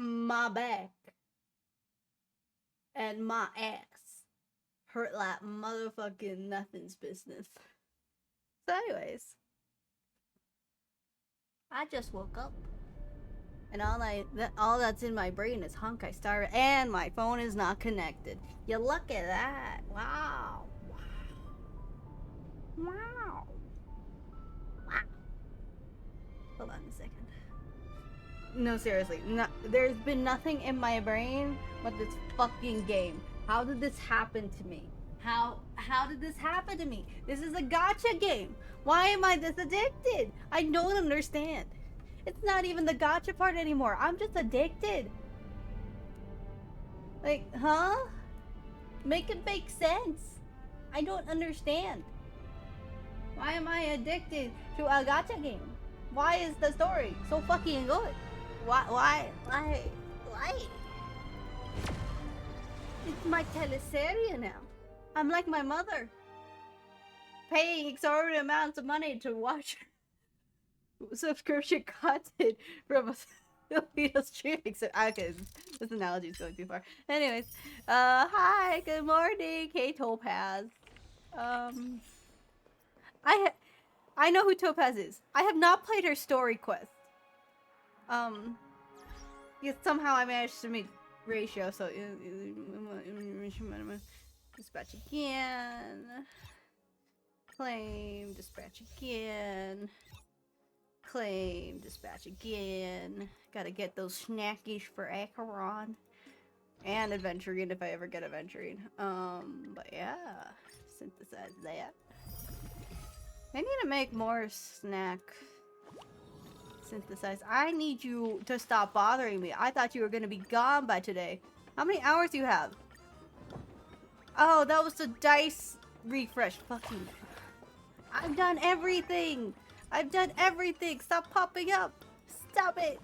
My back and my ass hurt like motherfucking nothing's business. So, anyways, I just woke up, and all that's in my brain is Honkai Star, and my phone is not connected. You look at that! Wow! Wow! Wow! Wow! Hold on a second. No, seriously, there's been nothing in my brain but this fucking game. How did this happen to me? How did this happen to me? This is a gacha game. Why am I this addicted? I don't understand. It's not even the gacha part anymore. I'm just addicted. Like, huh? Make it make sense. I don't understand. Why am I addicted to a gacha game? Why is the story so fucking good? Why? It's my teleserye now. I'm like my mother, paying exorbitant amounts of money to watch subscription content from a Filipino streaming. So, okay, this analogy is going too far. Anyways, hi, good morning, K Topaz. I know who Topaz is. I have not played her story quest. Yet somehow I managed to meet ratio, so dispatch again. Claim, dispatch again. Claim, dispatch again. Gotta get those snackies for Acheron. And adventuring if I ever get adventuring. But yeah. Synthesize that. I need to make more snack. Synthesize. I need you to stop bothering me. I thought you were gonna be gone by today. How many hours do you have? Oh, that was the dice refresh. Fucking. I've done everything. I've done everything. Stop popping up. Stop it.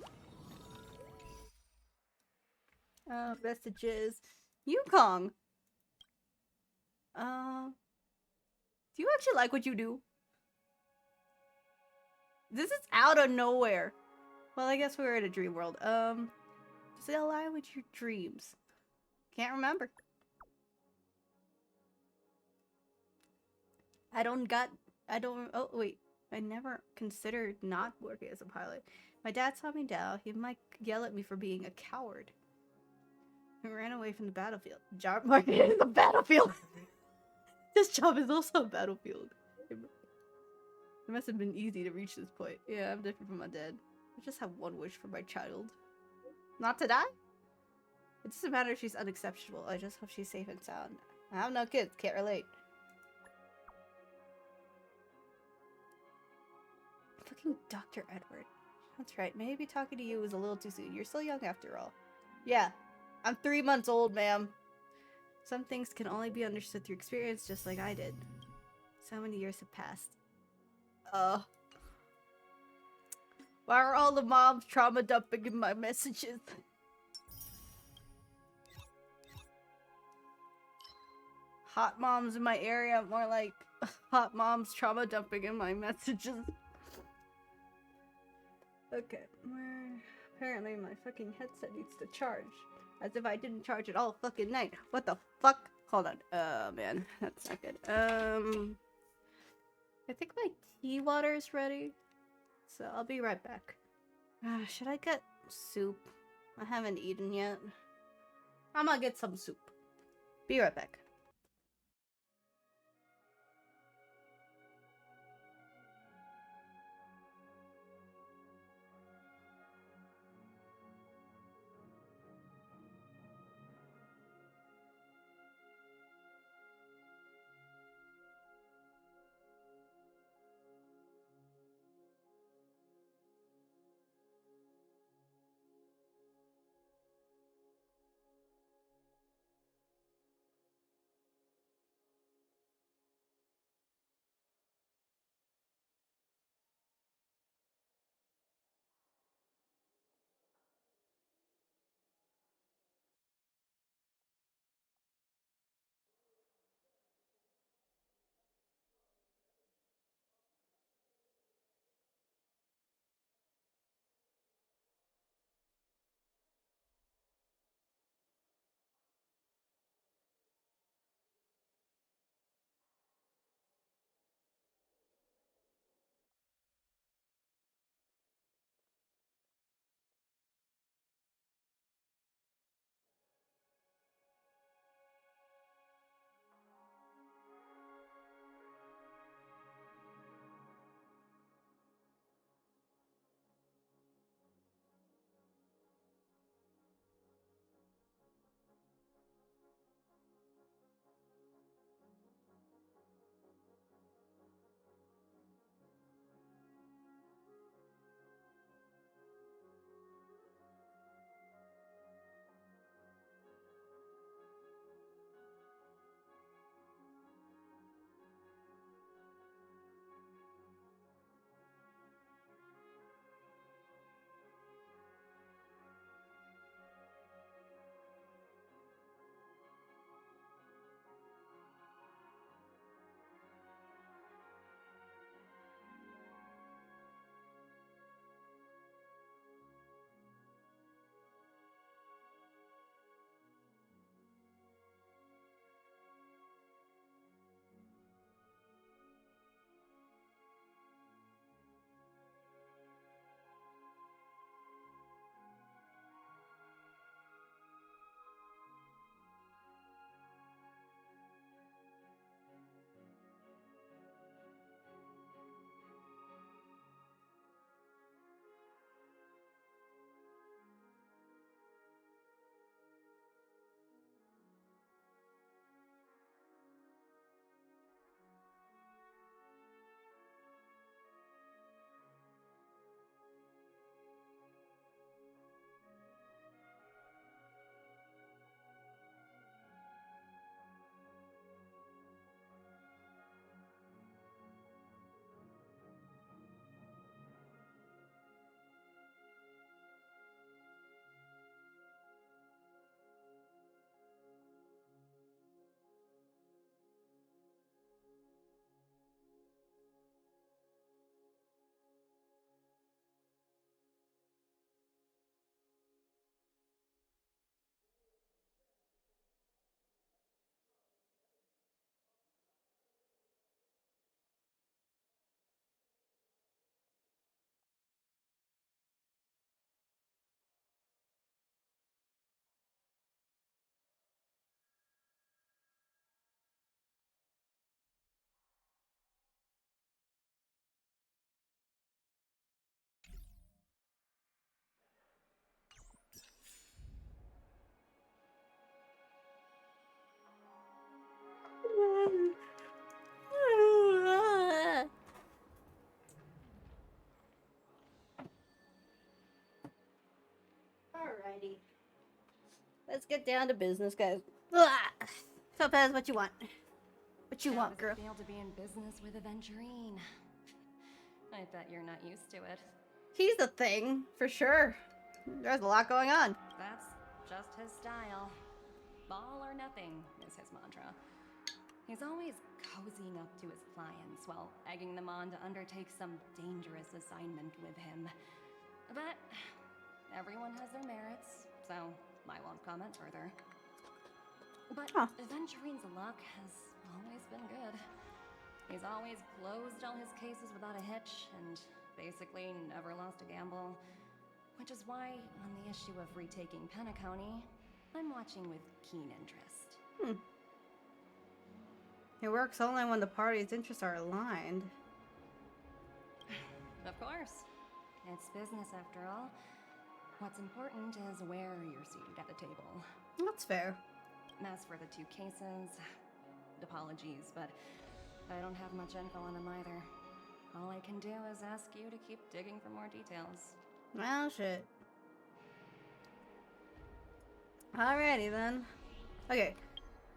Messages. Yukong. Do you actually like what you do? This is out of nowhere. Well, I guess we're in a dream world. Does it align with your dreams? Can't remember. Oh, wait. I never considered not working as a pilot. My dad saw me down. He might yell at me for being a coward. He ran away from the battlefield. Job market is the battlefield. This job is also a battlefield. It must have been easy to reach this point. Yeah, I'm different from my dad. I just have one wish for my child. Not to die? It doesn't matter if she's unexceptional. I just hope she's safe and sound. I have no kids. Can't relate. Fucking Dr. Edward. That's right. Maybe talking to you was a little too soon. You're still young after all. Yeah. I'm 3 months old, ma'am. Some things can only be understood through experience, just like I did. So many years have passed. Why are all the moms trauma dumping in my messages? Hot moms in my area, more like hot moms trauma dumping in my messages. Okay, apparently my fucking headset needs to charge. As if I didn't charge it all fucking night. What the fuck? Hold on. Man, that's not good. I think my tea water is ready. So I'll be right back. Should I get soup? I haven't eaten yet. I'm gonna get some soup. Be right back. Alrighty. Let's get down to business, guys. Ugh. Topaz, what you want? What you want, girl? Feel to be in business with Aventurine. I bet you're not used to it. He's a thing, for sure. There's a lot going on. That's just his style. All or nothing is his mantra. He's always cozying up to his clients while egging them on to undertake some dangerous assignment with him. But everyone has their merits, so I won't comment further. But Aventurine's luck has always been good. He's always closed all his cases without a hitch and basically never lost a gamble. Which is why, on the issue of retaking Penacony, I'm watching with keen interest. It works only when the parties' interests are aligned. Of course. It's business after all. What's important is where you're seated at the table. That's fair. As for the two cases, apologies, but I don't have much info on them either. All I can do is ask you to keep digging for more details. Well, shit. Alrighty then. Okay.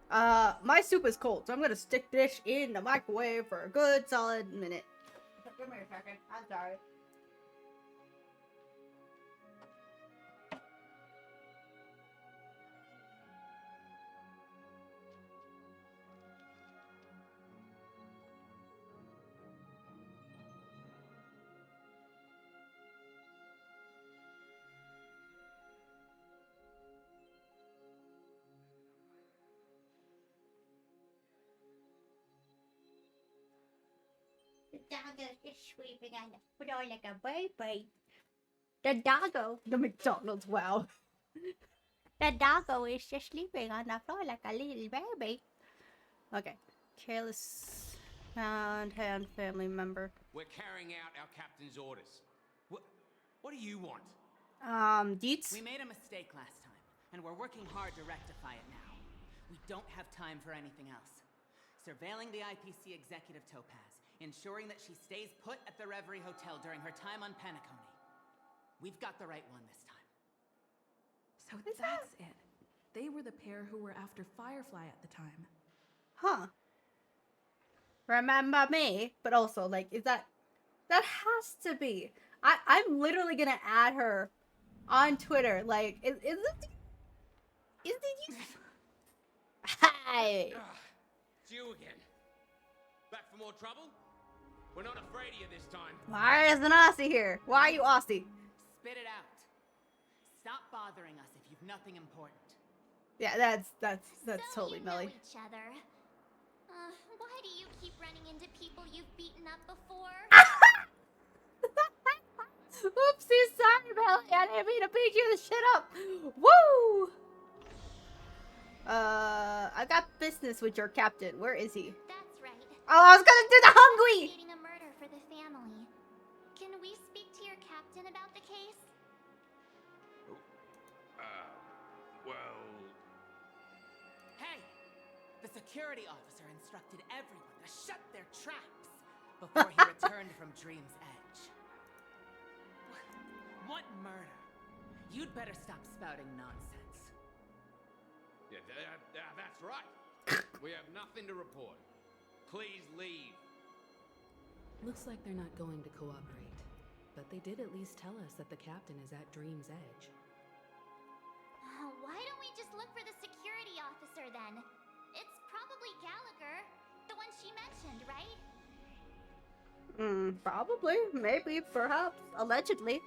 My soup is cold, so I'm gonna stick this in the microwave for a good solid minute. Give me a second. I'm sorry. The doggo is sweeping on the floor like a baby. The doggo. The McDonald's, wow. The doggo is just sleeping on the floor like a little baby. Okay. Careless found hand family member. We're carrying out our captain's orders. What do you want? Deets? We made a mistake last time, and we're working hard to rectify it now. We don't have time for anything else. Surveilling the IPC executive Topaz, ensuring that she stays put at the Reverie Hotel during her time on Penacony. We've got the right one this time. So that's it. They were the pair who were after Firefly at the time. Huh. Remember me? But also, like, is that has to be. I'm literally gonna add her on Twitter. Like, is it you? Hi. It's you again. Back for more trouble? We're not afraid of you this time. Why is an Aussie here? Why are you Aussie? Spit it out. Stop bothering us if you've nothing important. Yeah, that's So totally you know Melly. each other. Why do you keep running into people you've beaten up before? Oopsie, sorry, Melly. I didn't mean to beat you the shit up. Woo! I got business with your captain. Where is he? That's right. Oh, I was gonna do the hungry. Investigating a murder for the family. Can we speak to your captain about the case? Well... Hey! The security officer instructed everyone to shut their traps before he returned from Dream's Edge. What murder? You'd better stop spouting nonsense. Yeah, that's right. We have nothing to report. Please leave. Looks like they're not going to cooperate. But they did at least tell us that the captain is at Dream's Edge. Why don't we just look for the security officer then? It's probably Gallagher, the one she mentioned, right? Probably, maybe, perhaps, allegedly.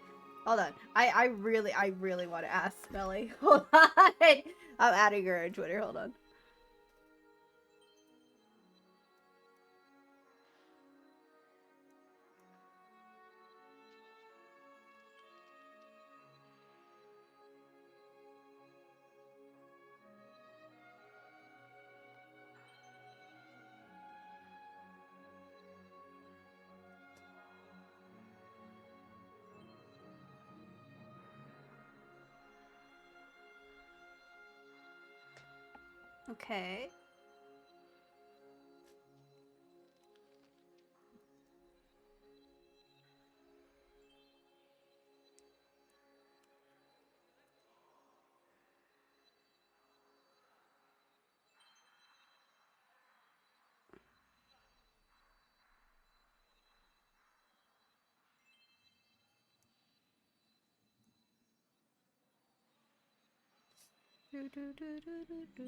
Hold on. I really want to ask Melly. Hold on. I'm adding her on Twitter. Hold on. Okay. Do, do, do, do, do, do.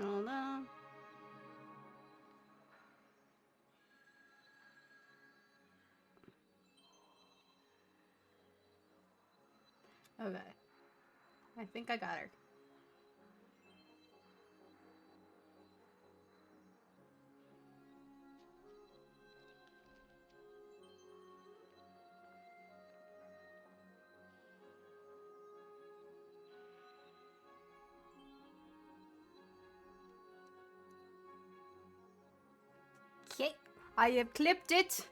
Hold on. Okay. I think I got her. Okay. I have clipped it.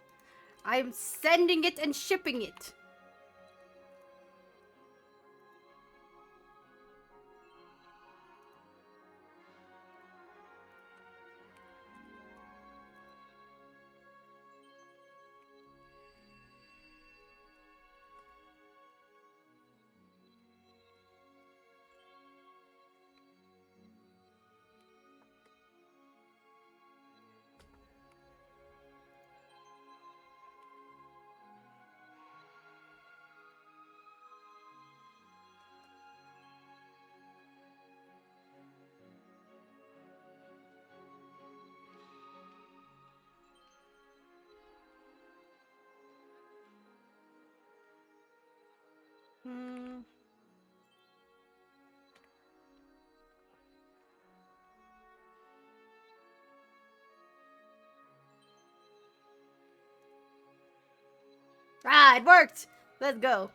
I am sending it and shipping it. Hmm. Ah, it worked! Let's go.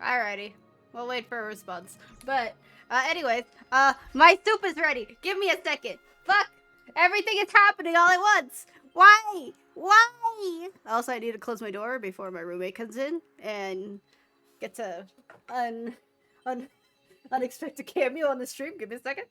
Alrighty. We'll wait for a response. But, anyways, my soup is ready. Give me a second. Fuck! Everything is happening all at once! Why? Why? Also, I need to close my door before my roommate comes in and gets a unexpected cameo on the stream. Give me a second.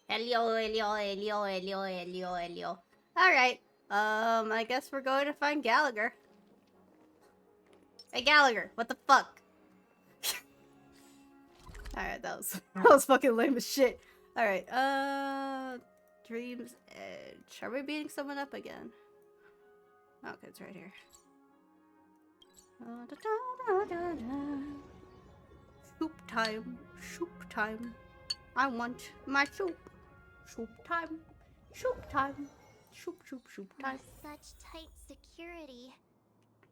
Helio. Alright. I guess we're going to find Gallagher. Hey, Gallagher, what the fuck? Alright, that was fucking lame as shit. Alright, Dream's Edge. Are we beating someone up again? Okay, it's right here. Soup time. Soup time. I want my soup. Soup time. Soup time. Soup time. With such tight security,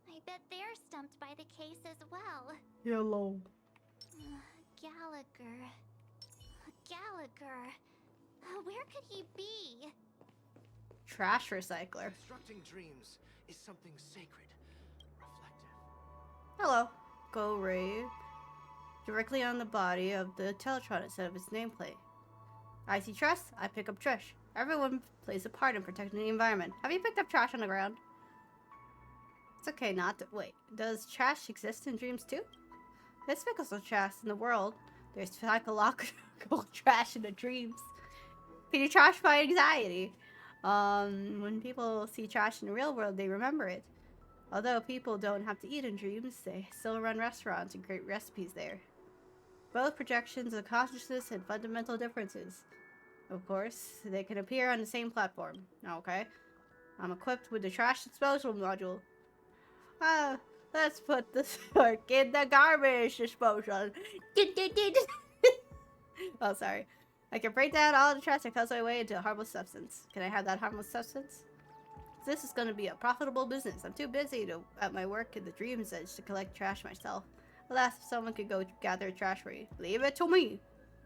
I bet they're stumped by the case as well. Yellow. Gallagher. Gallagher. Where could he be? Trash recycler. Constructing dreams is something sacred, reflective. Hello. Go Ray. Directly on the body of the Teletron instead of its nameplate. I see trash, I pick up trash. Everyone plays a part in protecting the environment. Have you picked up trash on the ground? It's okay not to- wait, does trash exist in dreams too? There's physical trash in the world. There's psychological trash in the dreams. Can you trash my anxiety? When people see trash in the real world, they remember it. Although people don't have to eat in dreams, they still run restaurants and create recipes there. Both projections of consciousness and fundamental differences. Of course, they can appear on the same platform. Okay. I'm equipped with the trash disposal module. Let's put the spark in the garbage disposal. Oh, sorry. I can break down all the trash that comes my way into a harmless substance. Can I have that harmless substance? This is going to be a profitable business. I'm too busy at my work in the Dream's Edge to collect trash myself. Alas, if someone could go gather trash for you, leave it to me.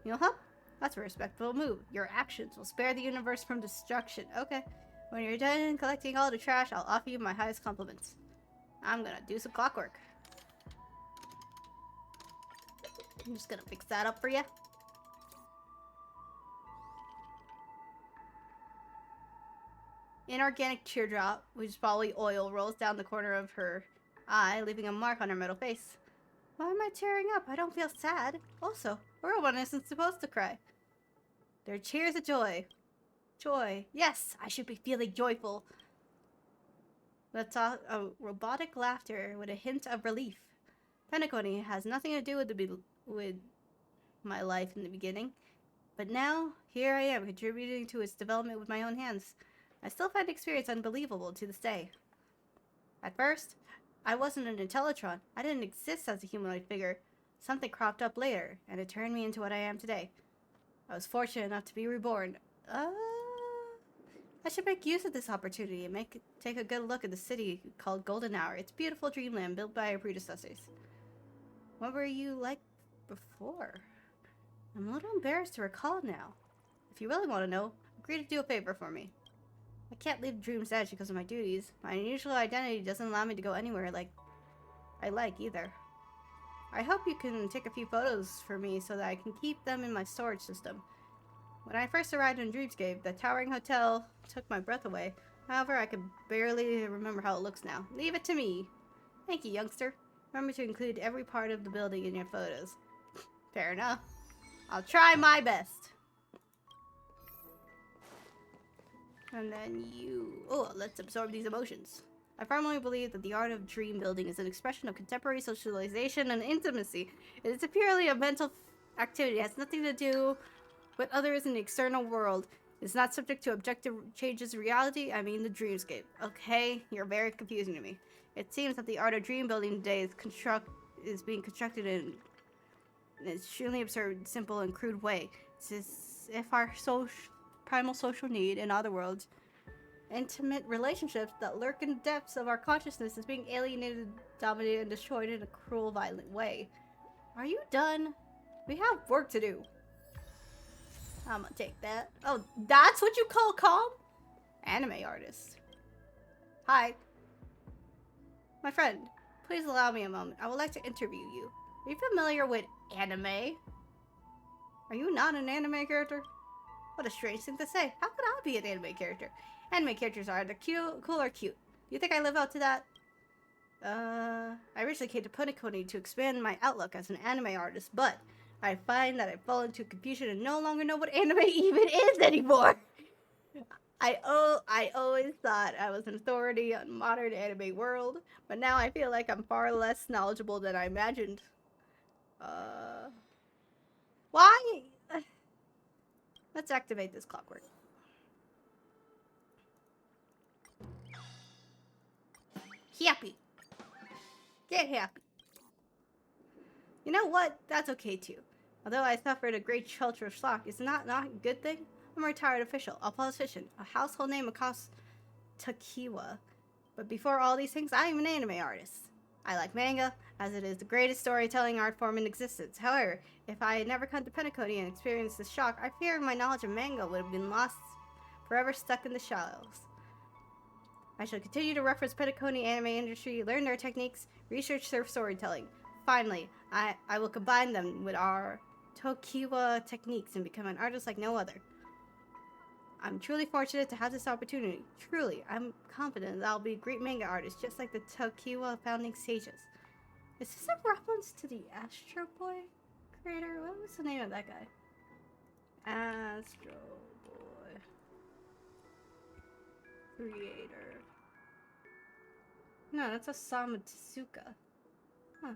You know, huh? That's a respectable move. Your actions will spare the universe from destruction. Okay. When you're done collecting all the trash, I'll offer you my highest compliments. I'm gonna do some clockwork. I'm just gonna fix that up for you. Inorganic teardrop, which is probably oil, rolls down the corner of her eye, leaving a mark on her metal face. Why am I tearing up? I don't feel sad. Also, a robot isn't supposed to cry. They're cheers of joy. Joy. Yes, I should be feeling joyful. Let's talk a robotic laughter with a hint of relief. Penacony has nothing to do with my life in the beginning, but now here I am contributing to its development with my own hands. I still find the experience unbelievable to this day. At first, I wasn't an Intellitron. I didn't exist as a humanoid figure. Something cropped up later, and it turned me into what I am today. I was fortunate enough to be reborn. I should make use of this opportunity and take a good look at the city called Golden Hour. It's a beautiful dreamland built by our predecessors. What were you like before? I'm a little embarrassed to recall now. If you really want to know, agree to do a favor for me. I can't leave Dream's Edge because of my duties. My unusual identity doesn't allow me to go anywhere I like either. I hope you can take a few photos for me so that I can keep them in my storage system. When I first arrived in Dreamscape, the towering hotel took my breath away. However, I can barely remember how it looks now. Leave it to me. Thank you, youngster. Remember to include every part of the building in your photos. Fair enough. I'll try my best. And then let's absorb these emotions. I firmly believe that the art of dream building is an expression of contemporary socialization and intimacy. It is purely a mental activity. It has nothing to do with others in the external world. It's not subject to objective changes in reality. I mean the dreamscape. Okay, you're very confusing to me. It seems that the art of dream building today is being constructed in an extremely absurd, simple, and crude way. It's as if our primal social need, in other words, intimate relationships that lurk in the depths of our consciousness, is being alienated, dominated, and destroyed in a cruel, violent way. Are you done? We have work to do. I'm gonna take that. Oh, that's what you call calm? Anime artist. Hi. My friend, please allow me a moment. I would like to interview you. Are you familiar with anime? Are you not an anime character? What a strange thing to say. How could I be an anime character? Anime characters are either cool or cute. Do you think I live up to that? I originally came to Puniconi to expand my outlook as an anime artist, but I find that I've fallen into confusion and no longer know what anime even is anymore. I always thought I was an authority on modern anime world, but now I feel like I'm far less knowledgeable than I imagined. Why? Let's activate this clockwork. Happy. Get happy. You know what? That's okay too. Although I suffered a great cultural shock, it's not a good thing. I'm a retired official, a politician, a household name across Takiwa. But before all these things, I am an anime artist. I like manga, as it is the greatest storytelling art form in existence. However, if I had never come to Penacony and experienced this shock, I fear my knowledge of manga would have been lost, forever stuck in the shallows. I shall continue to reference Penacony anime industry, learn their techniques, research their storytelling. Finally, I will combine them with our Tokiwa techniques and become an artist like no other. I'm truly fortunate to have this opportunity. Truly, I'm confident that I'll be a great manga artist, just like the Tokiwa founding sages. Is this a reference to the Astro Boy creator? What was the name of that guy? Astro Boy creator. No, that's Osamu Tezuka. Huh.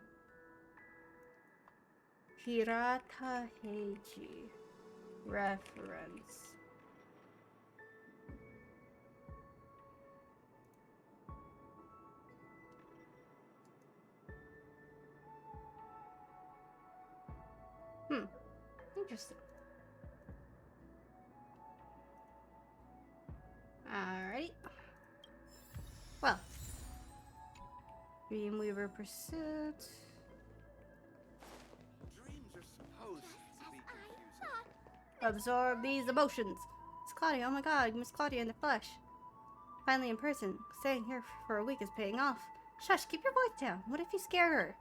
Hirata Heiji. Reference. Interesting. Alright. Dreamweaver Pursuit. Dreams are supposed to be confusing. Absorb these emotions. It's Claudia. Oh my god, Miss Claudia in the flesh. Finally in person. Staying here for a week is paying off. Shush, keep your voice down. What if you scare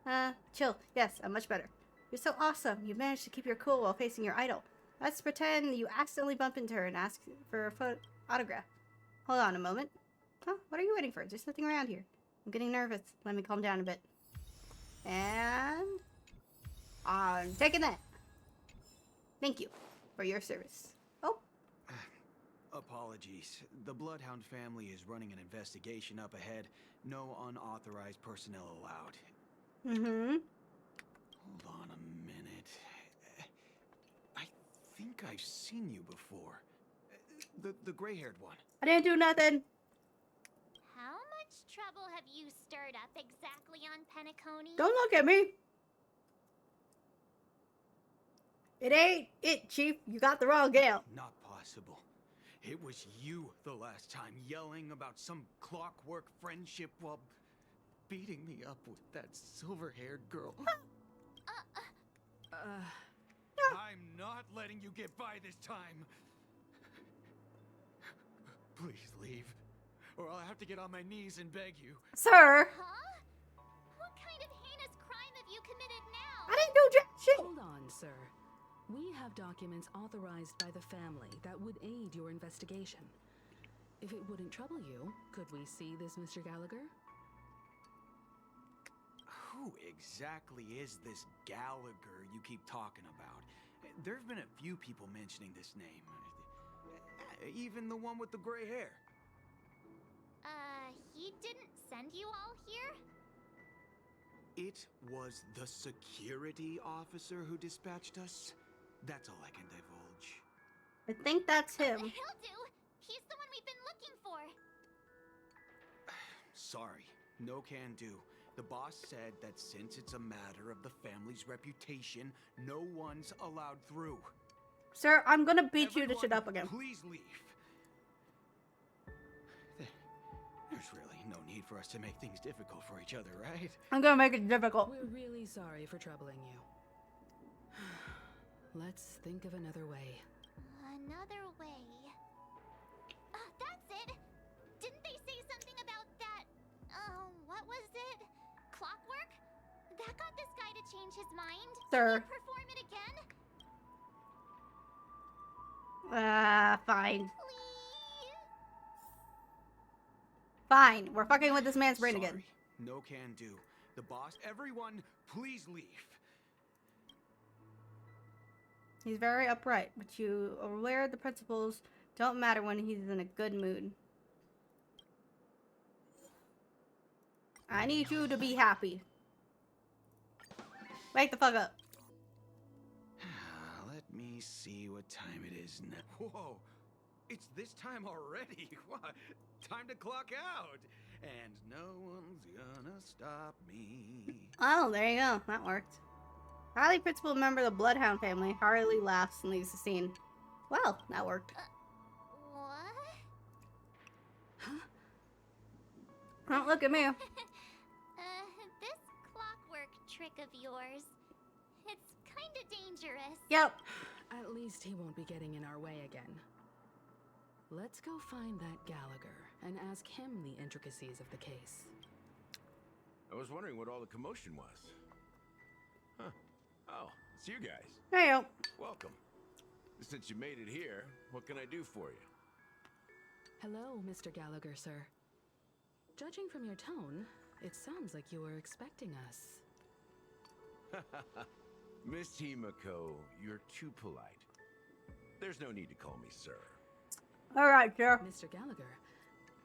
her? Chill. Yes, I'm much better. You're so awesome. You managed to keep your cool while facing your idol. Let's pretend you accidentally bump into her and ask for a autograph. Hold on a moment. Huh? What are you waiting for? There's nothing around here. I'm getting nervous. Let me calm down a bit. And I'm taking that. Thank you for your service. Oh, Apologies. The Bloodhound family is running an investigation up ahead. No unauthorized personnel allowed. mm-hmm. Hold on a minute. I think I've seen you before. The gray-haired one. I didn't do nothing. How much trouble have you stirred up exactly on Penacony? Don't look at me. It ain't it, Chief. You got the wrong gal. Not possible. It was you the last time yelling about some clockwork friendship while beating me up with that silver-haired girl. I'm not letting you get by this time. Please leave, or I'll have to get on my knees and beg you. Sir, Huh? What kind of heinous crime have you committed now? I didn't do jack shit. Hold on, sir. We have documents authorized by the family that would aid your investigation. If it wouldn't trouble you, could we see this Mr. Gallagher? Who exactly is this Gallagher you keep talking about? There have been a few people mentioning this name. Even the one with the gray hair. He didn't send you all here? It was the security officer who dispatched us. That's all I can divulge. I think that's him. He'll do. He's the one we've been looking for. Sorry, no can do. The boss said that since it's a matter of the family's reputation, no one's allowed through. Sir, I'm gonna beat you to shit Everyone, up again. Please leave. There's really no need for us to make things difficult for each other, right? I'm gonna make it difficult. We're really sorry for troubling you. Let's think of another way. Another way. That's it! Didn't they say something about that? What was it? Clockwork? That got this guy to change his mind? Sir. Can you perform it again? Fine. Please? Fine. We're fucking with this man's brain Sorry, again. no can do. The boss, everyone, please leave. He's very upright, but you are aware the principles don't matter when he's in a good mood. I need you to be happy. Wake the fuck up. Let me see what time it is now. Whoa, it's this time already. What? Time to clock out. And no one's gonna stop me. Oh, there you go. That worked. Highly principled member of the Bloodhound family. Harley laughs and leaves the scene. Well, that worked. What? Don't look at me. This clockwork trick of yours, it's kinda dangerous. Yep. At least he won't be getting in our way again. Let's go find that Gallagher and ask him the intricacies of the case. I was wondering what all the commotion was. Huh. Oh, it's you guys. There you go. Welcome. Since you made it here, what can I do for you? Hello, Mr. Gallagher, sir. Judging from your tone, it sounds like you were expecting us. Miss Himiko, you're too polite. There's no need to call me sir. Alright, sir. Mr. Gallagher,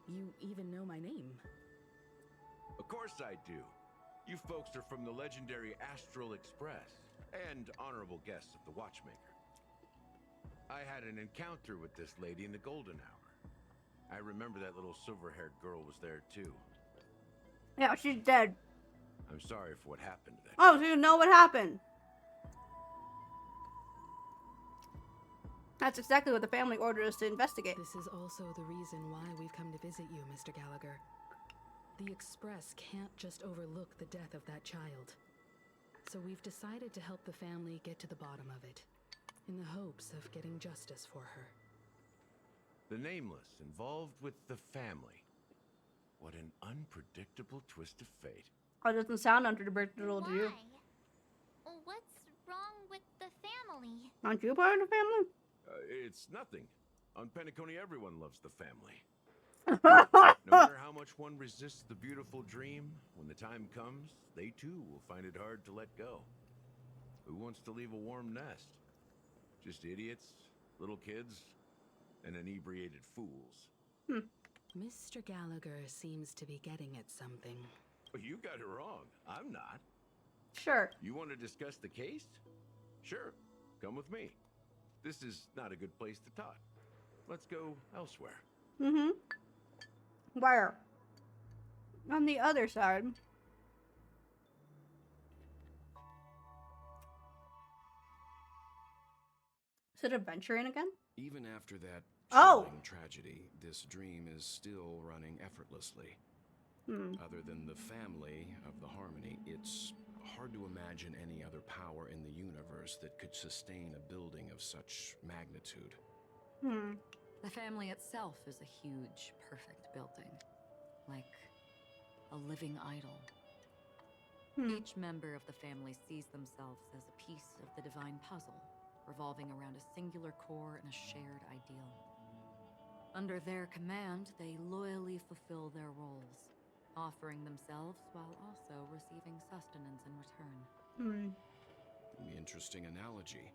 you even know my name. Of course I do. You folks are from the legendary Astral Express and honorable guests of the Watchmaker. I had an encounter with this lady in the Golden Hour. I remember that little silver-haired girl was there too. Yeah, she's dead. I'm sorry for what happened to that. Oh, so you know what happened. That's exactly what the family ordered us to investigate. This is also the reason why we've come to visit you, Mr. Gallagher. the Express can't just overlook the death of that child. So we've decided to help the family get to the bottom of it, in the hopes of getting justice for her. The Nameless involved with the family. What an unpredictable twist of fate. Oh, it doesn't sound unpredictable to you. Why? What's wrong with the family? Aren't you part of the family? It's nothing. On Penacony, everyone loves the family. No matter how much one resists the beautiful dream, when the time comes, they too will find it hard to let go. Who wants to leave a warm nest? Just idiots, little kids, and inebriated fools. Mr. Gallagher seems to be getting at something. But you got it wrong. I'm not. Sure. You want to discuss the case? Sure. Come with me. This is not a good place to talk. Let's go elsewhere. Mm-hmm. Where? On the other side. Is it adventuring again? Even after that Oh! chilling tragedy, this dream is still running effortlessly. Hmm. Other than the family of the Harmony, it's hard to imagine any other power in the universe that could sustain a building of such magnitude. Hmm. The family itself is a huge, perfect building. Like a living idol. Each member of the family sees themselves as a piece of the divine puzzle, revolving around a singular core and a shared ideal. Under their command, they loyally fulfill their roles, offering themselves while also receiving sustenance in return. Interesting analogy.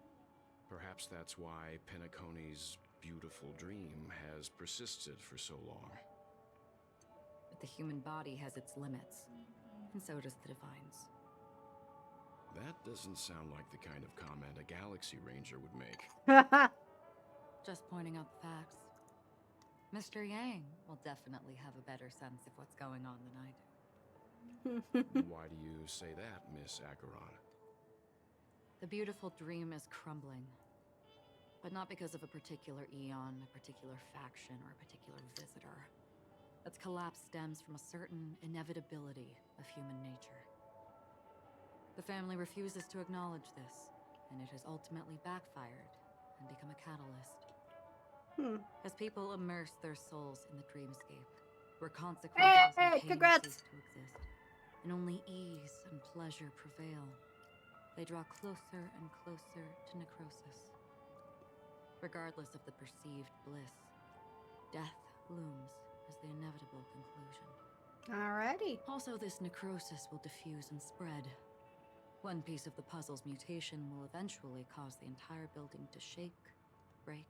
Perhaps that's why Penacony's beautiful dream has persisted for so long. But the human body has its limits, and so does the divine's. That doesn't sound like the kind of comment a Galaxy Ranger would make. Just pointing out the facts. Mr. Yang will definitely have a better sense of what's going on than I do. Why do you say that, Miss Acheron? The beautiful dream is crumbling. But not because of a particular eon, a particular faction, or a particular visitor. Its collapse stems from a certain inevitability of human nature. The family refuses to acknowledge this, and it has ultimately backfired and become a catalyst. As people immerse their souls in the dreamscape, where consequences and pain congrats. cease to exist, and only ease and pleasure prevail, they draw closer and closer to necrosis. Regardless of the perceived bliss, death looms as the inevitable conclusion. Alrighty. Also, this necrosis will diffuse and spread. One piece of the puzzle's mutation will eventually cause the entire building to shake, break,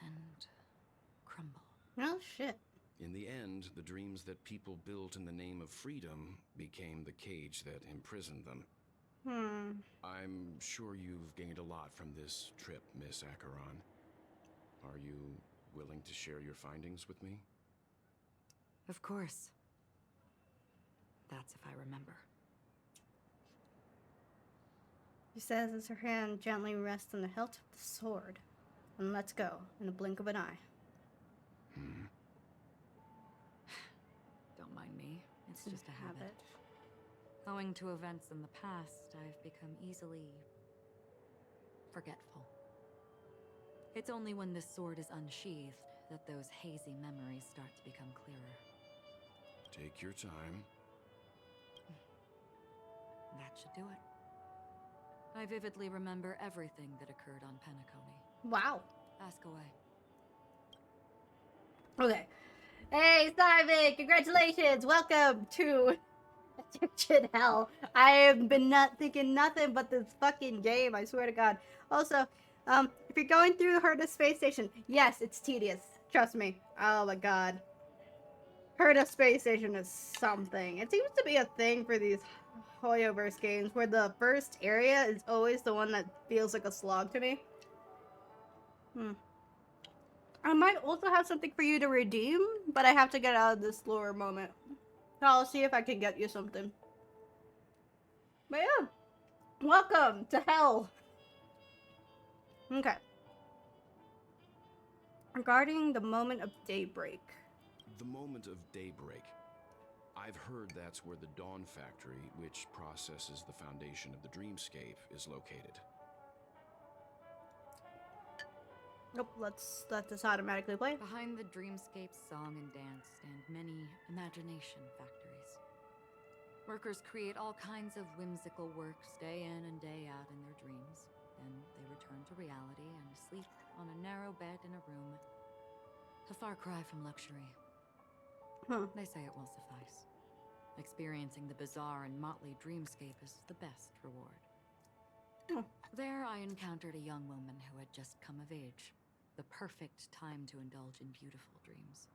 and crumble. Oh, shit. In the end, the dreams that people built in the name of freedom became the cage that imprisoned them. I'm sure you've gained a lot from this trip, Miss Acheron. Are you willing to share your findings with me? Of course. That's if I remember. She says as her hand gently rests on the hilt of the sword and lets go in the blink of an eye. Don't mind me. It's just a habit. Owing to events in the past, I've become easily forgetful. It's only when this sword is unsheathed that those hazy memories start to become clearer. Take your time. That should do it. I vividly remember everything that occurred on Penacony. Wow. Ask away. Okay. Hey, Simon! Congratulations! Welcome to Addiction Hell. I have been not thinking nothing but this fucking game, I swear to God. Also, if you're going through Herda Space Station, yes, it's tedious. Trust me. Oh my God. Herda Space Station is something. It seems to be a thing for these Hoyoverse games where the first area is always the one that feels like a slog to me. I might also have something for you to redeem, but I have to get out of this lore moment. So I'll see if I can get you something. But yeah, welcome to hell. Okay. Regarding the moment of daybreak. The moment of daybreak. I've heard that's where the Dawn Factory, which processes the foundation of the dreamscape, is located. Nope, let's let this automatically play. Behind the dreamscape's song and dance stand many imagination factories. Workers create all kinds of whimsical works day in and day out in their dreams. Then they return to reality and sleep on a narrow bed in a room. A far cry from luxury. They say it will suffice. Experiencing the bizarre and motley dreamscape is the best reward. There I encountered a young woman who had just come of age. The perfect time to indulge in beautiful dreams.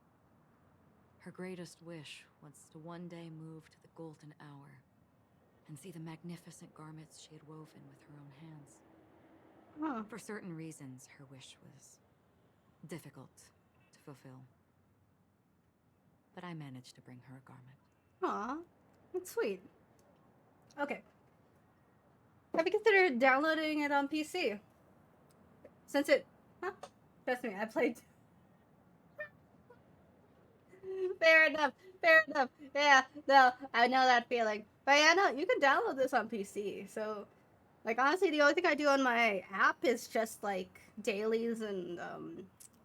Her greatest wish was to one day move to the golden hour and see the magnificent garments she had woven with her own hands. For certain reasons, her wish was difficult to fulfill. But I managed to bring her a garment. Aw, that's sweet. Okay. Have you considered downloading it on PC? Since it... Huh? Trust me, I played... Fair enough, fair enough. Yeah, no, I know that feeling. But yeah, no, you can download this on PC. So, like, honestly, the only thing I do on my app is just, like, dailies and,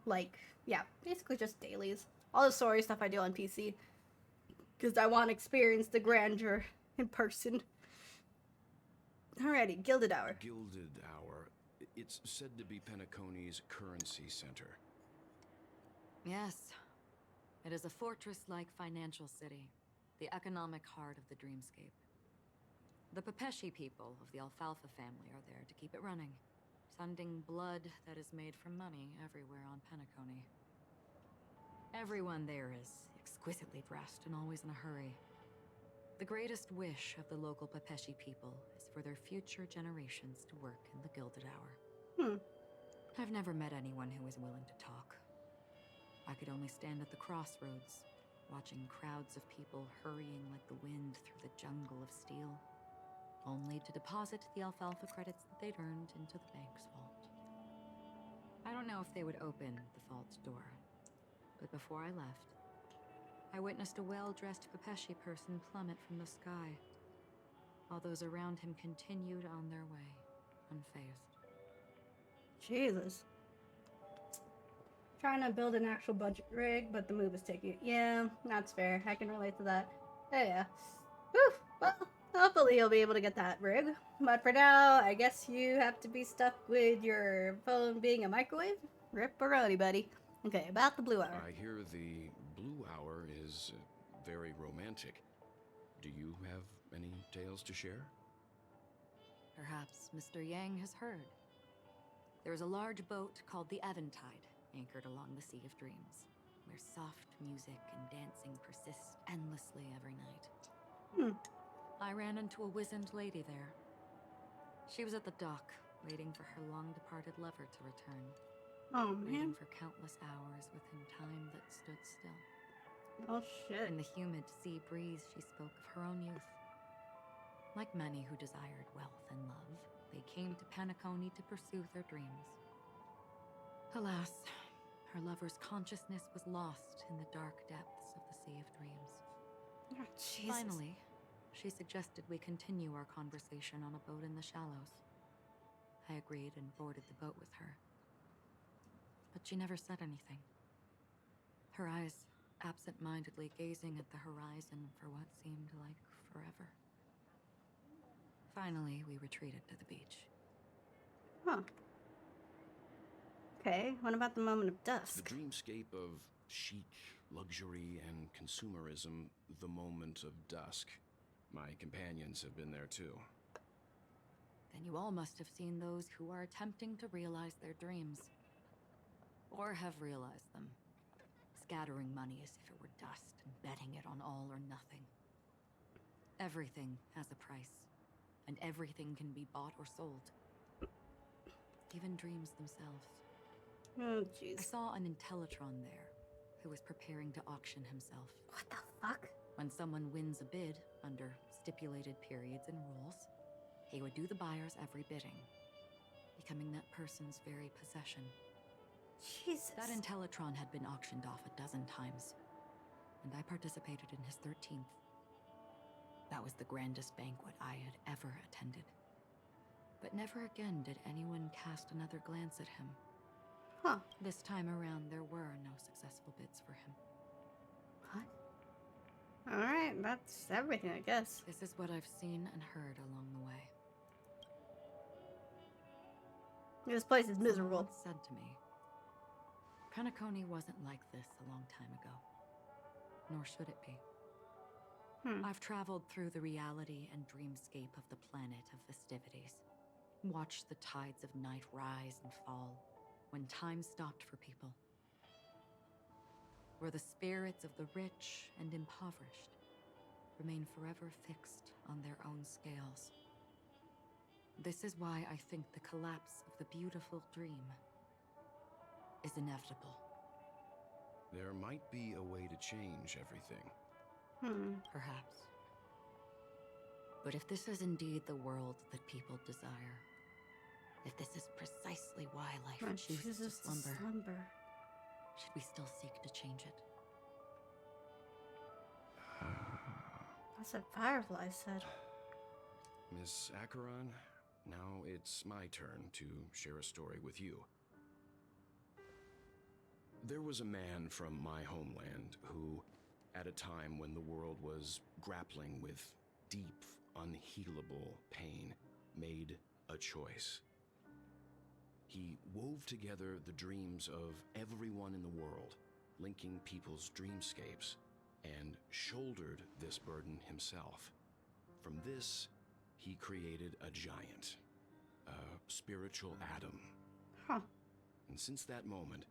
like, yeah, basically just dailies. All the story stuff I do on PC. Because I want to experience the grandeur in person. Alrighty, Gilded Hour. Gilded Hour. It's said to be Penacony's currency center. Yes. It is a fortress-like financial city, the economic heart of the dreamscape. The Pepeshi people of the Alfalfa family are there to keep it running, sending blood that is made from money everywhere on Penacony. Everyone there is exquisitely dressed and always in a hurry. The greatest wish of the local Pepeshi people is for their future generations to work in the Gilded Hour. I've never met anyone who was willing to talk. I could only stand at the crossroads, watching crowds of people hurrying like the wind through the jungle of steel, only to deposit the alfalfa credits that they'd earned into the bank's vault. I don't know if they would open the vault's door, but before I left, I witnessed a well-dressed Pepeshi person plummet from the sky, while those around him continued on their way, unfazed. Jesus. Trying to build an actual budget rig, but the move is taking... Yeah, that's fair. I can relate to that. Yeah. Whew. Well, hopefully you'll be able to get that rig. But for now, I guess you have to be stuck with your phone being a microwave? Rip-a-roni, buddy. Okay, about the Blue Hour. I hear the Blue Hour is very romantic. Do you have any tales to share? Perhaps Mr. Yang has heard. There is a large boat called the Eventide, anchored along the Sea of Dreams, where soft music and dancing persist endlessly every night. I ran into a wizened lady there. She was at the dock, waiting for her long-departed lover to return. Oh, Waiting man. for countless hours within time that stood still. Oh, shit. In the humid sea breeze, she spoke of her own youth. Like many who desired wealth and love, they came to Penacony to pursue their dreams. Alas, her lover's consciousness was lost in the dark depths of the Sea of Dreams. Oh, Jesus. Finally, she suggested we continue our conversation on a boat in the shallows. I agreed and boarded the boat with her. But she never said anything. Her eyes absent-mindedly gazing at the horizon for what seemed like forever. Finally, we retreated to the beach. Huh. Okay, what about the moment of dusk? The dreamscape of chic, luxury, and consumerism, the moment of dusk. My companions have been there too. Then you all must have seen those who are attempting to realize their dreams. Or have realized them. Scattering money as if it were dust and betting it on all or nothing. Everything has a price, and everything can be bought or sold. Even dreams themselves. Oh, I jeez. saw an Intellitron there, who was preparing to auction himself. What the fuck? When someone wins a bid, under stipulated periods and rules, he would do the buyer's every bidding, becoming that person's very possession. Jesus. That Intellitron had been auctioned off 12 times, and I participated in his 13th. That was the grandest banquet I had ever attended. But never again did anyone cast another glance at him. Huh. This time around, there were no successful bids for him. What? Alright, that's everything, I guess. This is what I've seen and heard along the way. This place is miserable. Someone once said to me, Penacony wasn't like this a long time ago. Nor should it be. I've traveled through the reality and dreamscape of the planet of festivities. Watched the tides of night rise and fall when time stopped for people. Where the spirits of the rich and impoverished remain forever fixed on their own scales. This is why I think the collapse of the beautiful dream is inevitable. There might be a way to change everything. Perhaps. But if this is indeed the world that people desire, if this is precisely why life chooses to slumber, should we still seek to change it? That's what Firefly said. Miss Acheron, now it's my turn to share a story with you. There was a man from my homeland who, at a time when the world was grappling with deep, unhealable pain, made a choice. He wove together the dreams of everyone in the world, linking people's dreamscapes, and shouldered this burden himself. From this, he created a giant, a spiritual atom. Huh. And since that moment,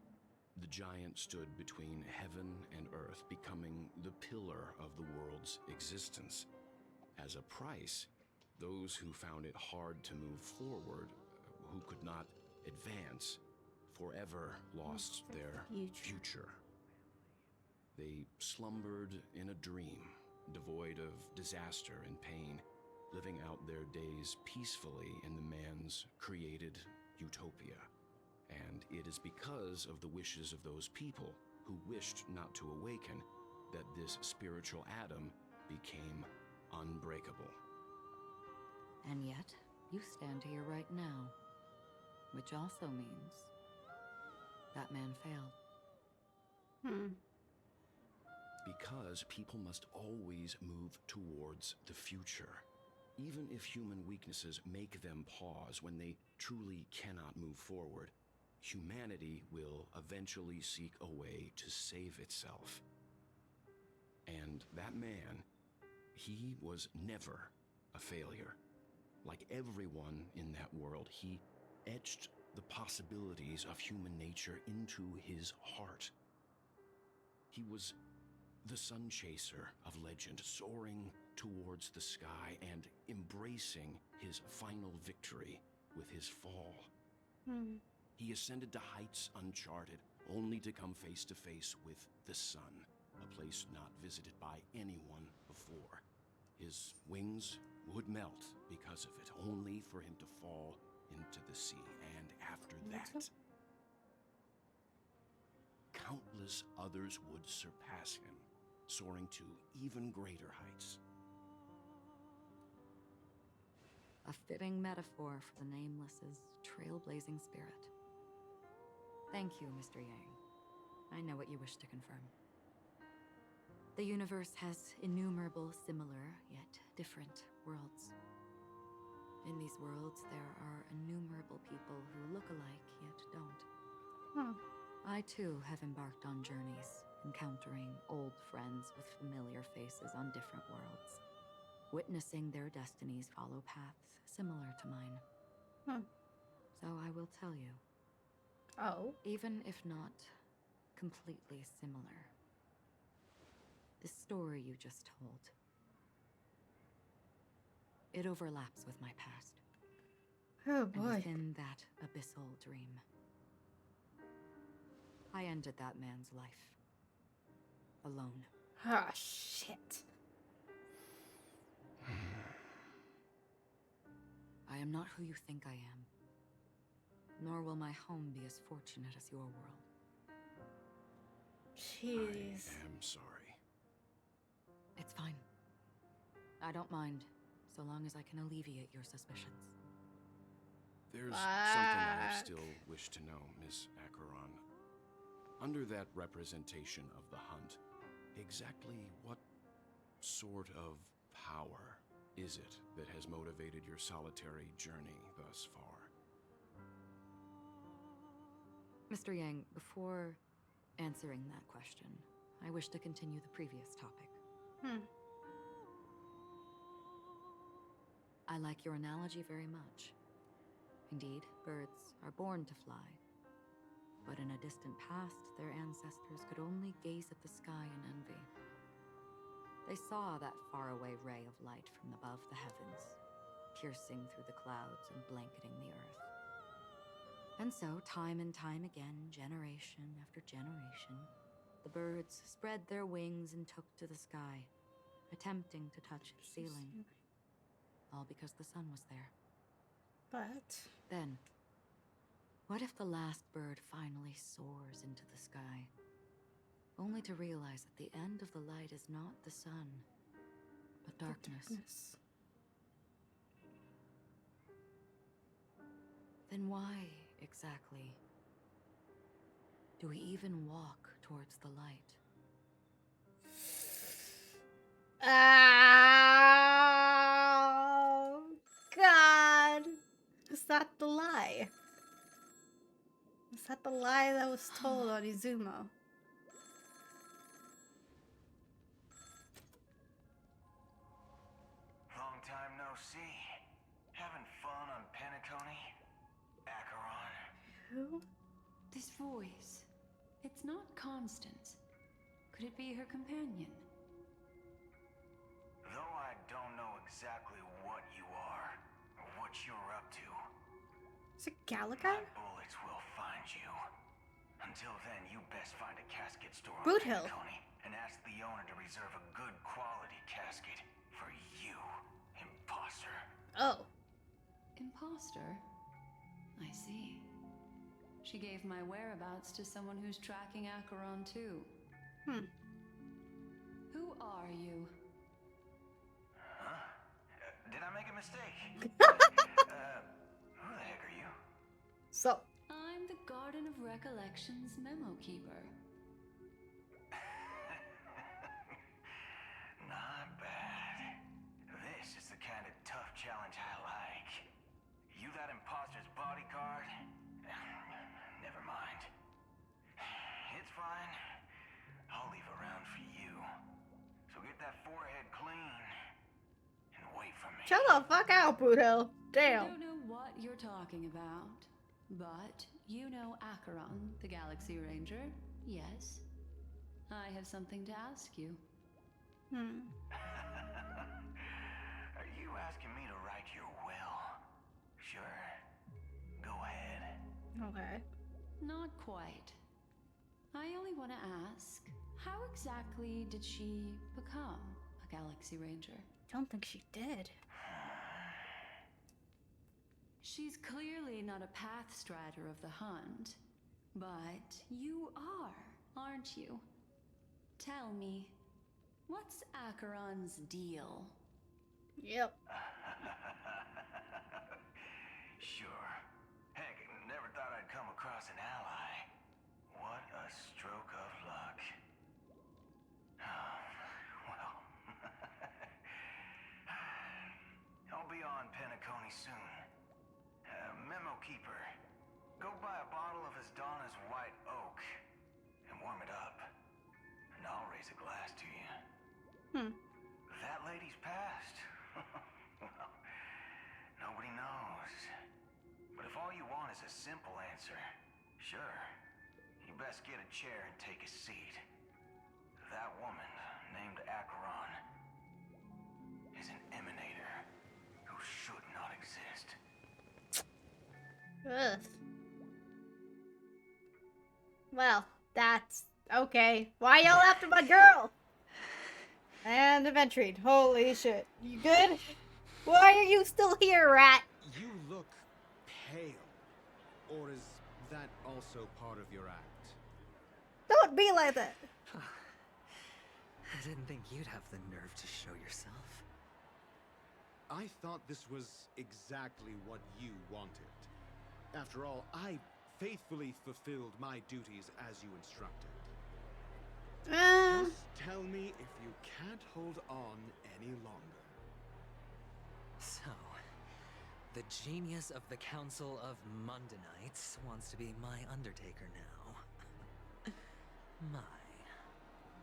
the giant stood between heaven and earth, becoming the pillar of the world's existence. As a price, those who found it hard to move forward, who could not advance, forever lost their future. They slumbered in a dream, devoid of disaster and pain, living out their days peacefully in the man's created utopia. And it is because of the wishes of those people who wished not to awaken that this spiritual atom became unbreakable. And yet, you stand here right now, which also means that man failed. Because people must always move towards the future. Even if human weaknesses make them pause when they truly cannot move forward, humanity will eventually seek a way to save itself. And that man, he was never a failure. Like everyone in that world, he etched the possibilities of human nature into his heart. He was the sun chaser of legend, soaring towards the sky and embracing his final victory with his fall. He ascended to heights uncharted, only to come face to face with the sun, a place not visited by anyone before. His wings would melt because of it, only for him to fall into the sea. And after that, countless others would surpass him, soaring to even greater heights. A fitting metaphor for the Nameless's trailblazing spirit. Thank you, Mr. Yang. I know what you wish to confirm. The universe has innumerable similar, yet different worlds. In these worlds, there are innumerable people who look alike, yet don't. I, too, have embarked on journeys, encountering old friends with familiar faces on different worlds, witnessing their destinies follow paths similar to mine. So I will tell you. Even if not completely similar, the story you just told, it overlaps with my past. Oh boy. And within that abyssal dream, I ended that man's life. Alone. Ah, shit. I am not who you think I am. Nor will my home be as fortunate as your world. Jeez. I am sorry. It's fine. I don't mind, so long as I can alleviate your suspicions. There's something I still wish to know, Miss Acheron. Under that representation of the hunt, exactly what sort of power is it that has motivated your solitary journey thus far? Mr. Yang, before answering that question, I wish to continue the previous topic. I like your analogy very much. Indeed, birds are born to fly. But in a distant past, their ancestors could only gaze at the sky in envy. They saw that faraway ray of light from above the heavens, piercing through the clouds and blanketing the earth. And so, time and time again, generation after generation, the birds spread their wings and took to the sky, attempting to touch its ceiling. All because the sun was there. But Then, what if the last bird finally soars into the sky, only to realize that the end of the light is not the sun, but darkness? Then why, exactly, do we even walk towards the light? Oh, God. Is that the lie? Is that the lie that was told on Izumo? Long time no see. Having fun on Penacony? Acheron? Who? This voice. It's not Constance. Could it be her companion? Though I don't know exactly what you are, or what you're up to, Is it Gallagher? my bullets will find you. Until then, you best find a casket store on Boothill. Penacony and ask the owner to reserve a good quality casket for you, imposter. Oh. Imposter? I see. She gave my whereabouts to someone who's tracking Acheron too. Who are you? Huh? Did I make a mistake? Who the heck are you? So, I'm the Garden of Recollection's memo keeper. Not bad. This is the kind of tough challenge I like. You that imposter's bodyguard? Never mind. It's fine. I'll leave a round for you. So get that forehead clean and wait for me. chill the fuck out, Boothill. I Damn. don't know what you're talking about, but you know Acheron, the Galaxy Ranger, yes? I have something to ask you. Are you asking me to write your will? Sure. Go ahead. Okay. Not quite. I only want to ask, how exactly did she become a Galaxy Ranger? Don't think she did. She's clearly not a path strider of the hunt, but you are, aren't you? Tell me, what's Acheron's deal? Yep. Sure. Heck, never thought I'd come across an ally. What a stroke of luck. Well, I'll be on Penacony soon. Memo keeper, go buy a bottle of his Donna's White Oak and warm it up. And I'll raise a glass to you. That lady's passed. Well, nobody knows. But if all you want is a simple answer, sure, you best get a chair and take a seat. That woman, named Acheron, is an emanator who should not exist. Ugh. Well, that's okay. Why y'all after my girl? And event read. Holy shit. You good? Why are you still here, rat? You look pale. Or is that also part of your act? Don't be like that. I didn't think you'd have the nerve to show yourself. I thought this was exactly what you wanted. After all, I faithfully fulfilled my duties as you instructed. Just tell me if you can't hold on any longer. So, the genius of the Council of Mundanites wants to be my Undertaker now.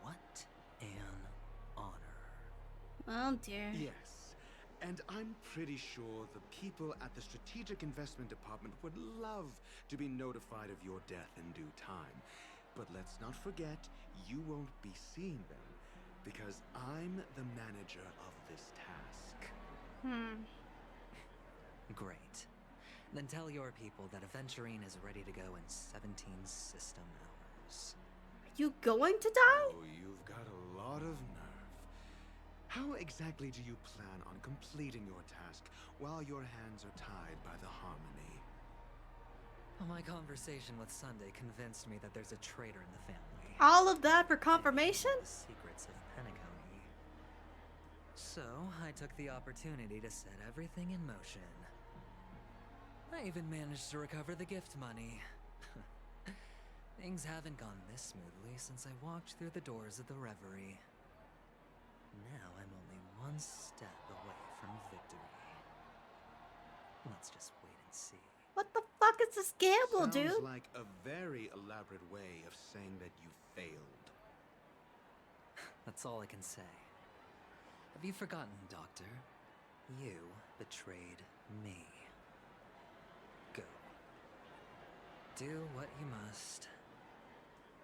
What an honor. Oh dear. Yes, and I'm pretty sure the people at the Strategic Investment Department would love to be notified of your death in due time. But let's not forget, you won't be seeing them, because I'm the manager of this task. Great. Then tell your people that Aventurine is ready to go in 17 system hours. You going to die? Oh, you've got a lot of nerve. How exactly do you plan on completing your task while your hands are tied by the harmony? My conversation with Sunday convinced me that there's a traitor in the family. All of that for confirmation? The secrets of Penacony. So, I took the opportunity to set everything in motion. I even managed to recover the gift money. Things haven't gone this smoothly since I walked through the doors of the Reverie. Now I'm only one step away from victory. Let's just wait and see. What the fuck is this gamble, dude? Sounds like a very elaborate way of saying that you failed. That's all I can say. Have you forgotten, Doctor? You betrayed me. Go. Do what you must.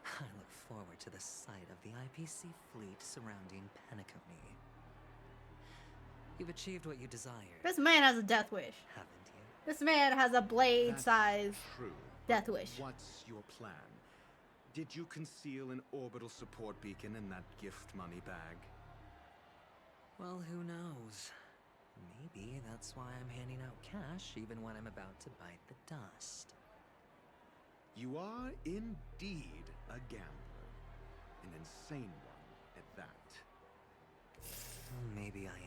I look forward to the sight of the IPC fleet surrounding Penacony. You've achieved what you desired, This man has a death wish. haven't you? This man has a blade-sized True. death but wish. What's your plan? Did you conceal an orbital support beacon in that gift money bag? Well, who knows? Maybe that's why I'm handing out cash even when I'm about to bite the dust. You are indeed a gambler. An insane one at that. Well, maybe I am.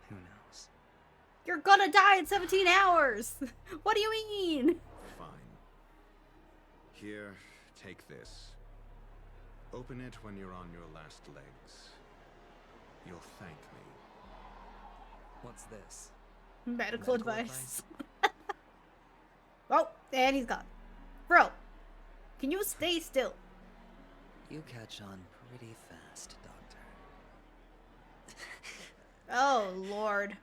Who knows? You're gonna die in 17 hours! What do you mean? Fine. Here, take this. Open it when you're on your last legs. You'll thank me. What's this? Medical Medical advice. Oh, and he's gone. Bro, can you stay still? You catch on pretty fast, Doctor. Oh, Lord.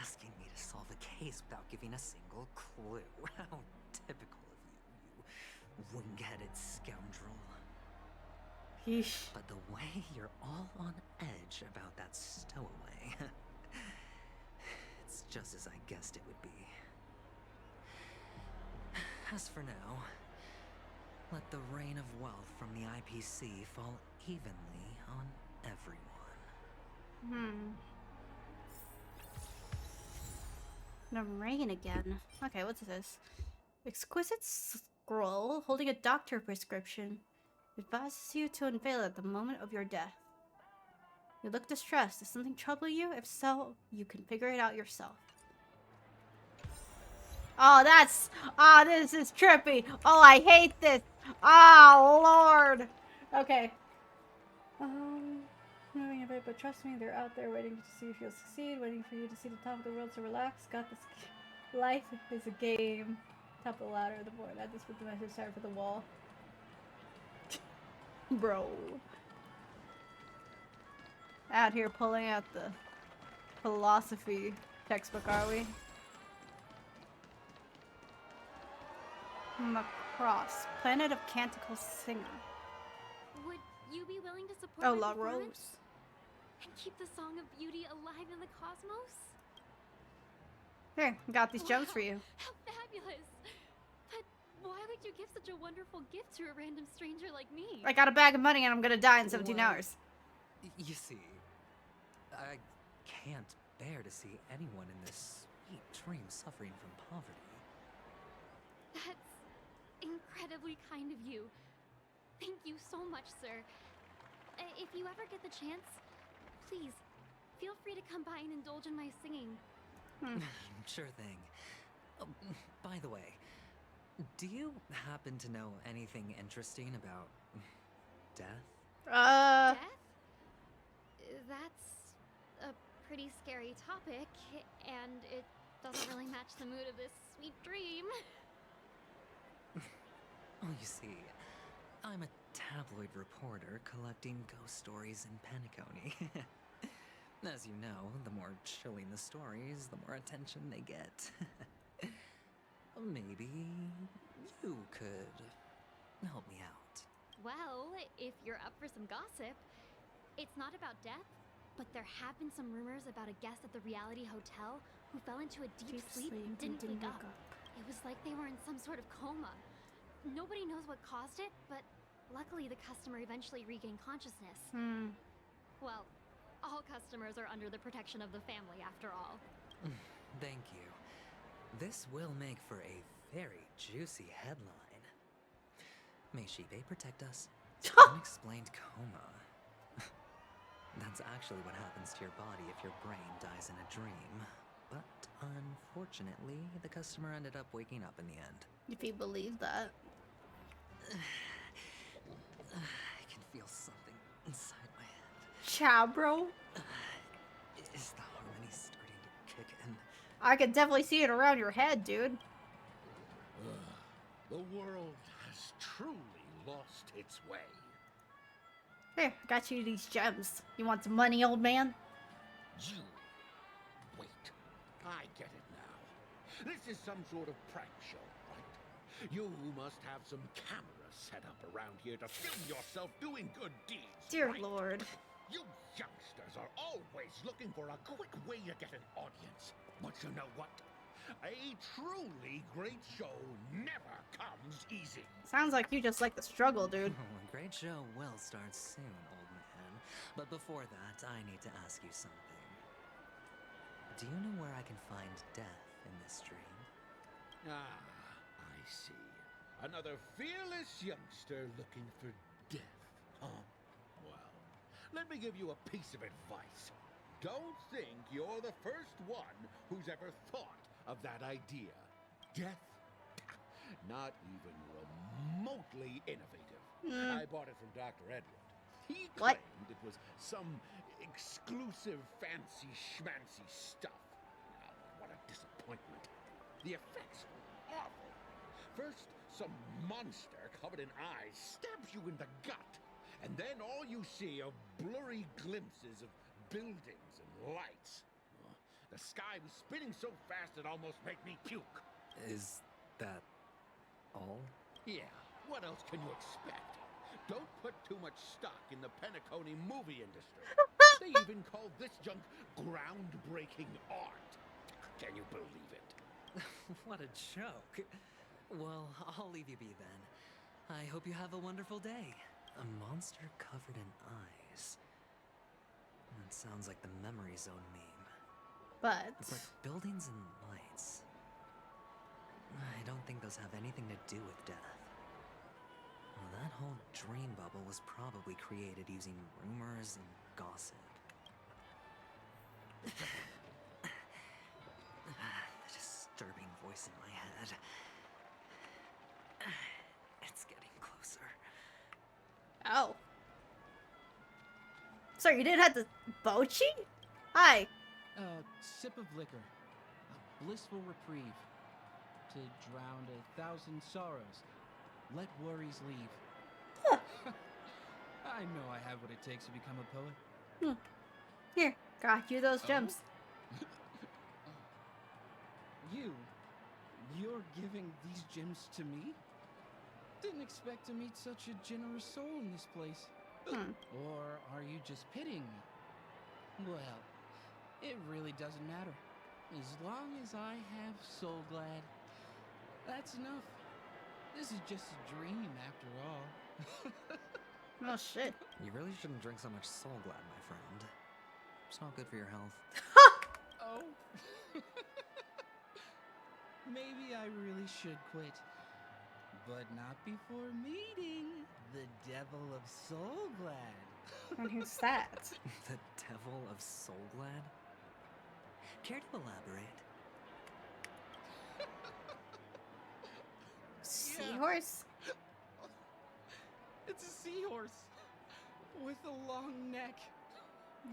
Asking me to solve a case without giving a single clue. How typical of you, you wing-headed scoundrel. Yeesh. But the way you're all on edge about that stowaway, it's just as I guessed it would be. As for now, let the rain of wealth from the IPC fall evenly on everyone. The rain again. Okay, what's this? Exquisite scroll holding a doctor prescription. Advises you to unveil it at the moment of your death. You look distressed. Does something trouble you? If so, you can figure it out yourself. Oh, that's... Oh, this is trippy. Oh, I hate this. Oh, Lord. Okay. Moving a bit, but trust me, they're out there waiting to see if you'll succeed, waiting for you to see the top of the world, so relax. Got this. Life is a game. Top of the ladder, the board. Add this with the message, sorry for the wall. Bro. Out here pulling out the philosophy textbook, are we? Macross, planet of Canticle Singer. Would you be willing to support Oh, my La performance? Rose. And keep the Song of Beauty alive in the cosmos? Here, got these gems for you. How fabulous! But why would you give such a wonderful gift to a random stranger like me? I got a bag of money and I'm gonna die in 17 Well, hours. You see, I can't bear to see anyone in this sweet dream suffering from poverty. That's incredibly kind of you. Thank you so much, sir. If you ever get the chance, please Feel free to come by and indulge in my singing. Sure thing. Oh, by the way, do you happen to know anything interesting about death? Death? That's a pretty scary topic, and it doesn't really match the mood of this sweet dream. Oh, you see, I'm a tabloid reporter collecting ghost stories in Penacony. As you know, the more chilling the stories, the more attention they get. Maybe you could help me out. Well, if you're up for some gossip, it's not about death, but there have been some rumors about a guest at the reality hotel who fell into a deep sleep and didn't wake up. It was like they were in some sort of coma. Nobody knows what caused it, but luckily the customer eventually regained consciousness. Well, all customers are under the protection of the family, after all. Thank you. This will make for a very juicy headline. May Shibe protect us. Unexplained coma. That's actually what happens to your body if your brain dies in a dream. But unfortunately, the customer ended up waking up in the end. If you believe that. I can feel something inside my head. Chow, bro. Is the harmony starting to kick in? I can definitely see it around your head, dude. The world has truly lost its way. Here, I got you these gems. You want some money, old man? You. Wait. I get it now. This is some sort of prank show, right? You must have some cameras set up around here to film yourself doing good deeds. Dear right? Lord. You youngsters are always looking for a quick way to get an audience. But you know what? A truly great show never comes easy. Sounds like you just like the struggle, dude. Oh, a great show will start soon, old man. But before that, I need to ask you something. Do you know where I can find death in this dream? Ah, I see. Another fearless youngster looking for death, huh? Well, let me give you a piece of advice. Don't think you're the first one who's ever thought of that idea. Death? Not even remotely innovative. I bought it from Dr. Edward. He claimed it was some exclusive fancy schmancy stuff. Oh, what a disappointment. The effects were awful. First, some monster covered in eyes stabs you in the gut, and then all you see are blurry glimpses of buildings and lights. The sky was spinning so fast it almost made me puke. Is that all? Yeah, what else can you expect? Don't put too much stock in the Penacony movie industry. They even call this junk groundbreaking art. Can you believe it? What a joke. Well, I'll leave you be then. I hope you have a wonderful day. A monster covered in eyes. That sounds like the Memory Zone meme. But buildings and lights. I don't think those have anything to do with death. Well, that whole dream bubble was probably created using rumors and gossip. The disturbing voice in my head. It's getting closer. Oh. Sorry, you didn't have to Bochi? Hi. A sip of liquor. A blissful reprieve. To drown 1,000 sorrows. Let worries leave. I know I have what it takes to become a poet. Here, got you those gems. You're giving these gems to me? Didn't expect to meet such a generous soul in this place. Or are you just pitying me? Well, it really doesn't matter. As long as I have Soul Glad, that's enough. This is just a dream after all. Oh shit. You really shouldn't drink so much Soul Glad, my friend. It's not good for your health. Oh. Maybe I really should quit. But not before meeting the Devil of Soul Glad. And who's that? The Devil of Soulglad? Care to elaborate? Seahorse? It's a seahorse with a long neck.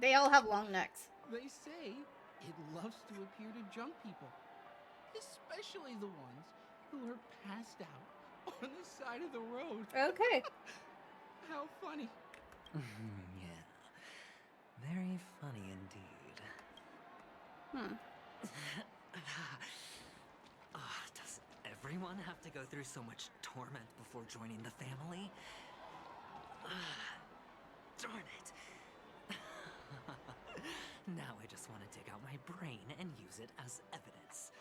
They all have long necks. They say it loves to appear to drunk people, especially the ones who are passed out on the side of the road. Okay. How funny. Yeah. Very funny indeed. Does everyone have to go through so much torment before joining the family? Darn it. Now I just want to take out my brain and use it as evidence.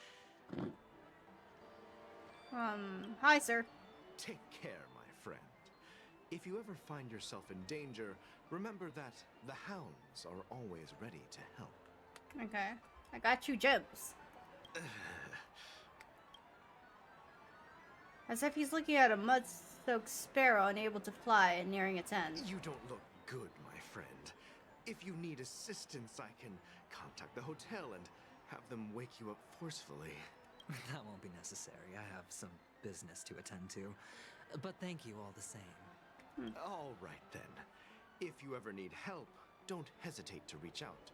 Hi, sir. Take care, my friend. If you ever find yourself in danger, remember that the hounds are always ready to help. Okay. I got you gems. As if he's looking at a mud-soaked sparrow unable to fly and nearing its end. You don't look good, my friend. If you need assistance, I can contact the hotel and have them wake you up forcefully. That won't be necessary. I have some business to attend to. But thank you all the same. All right, then. If you ever need help, don't hesitate to reach out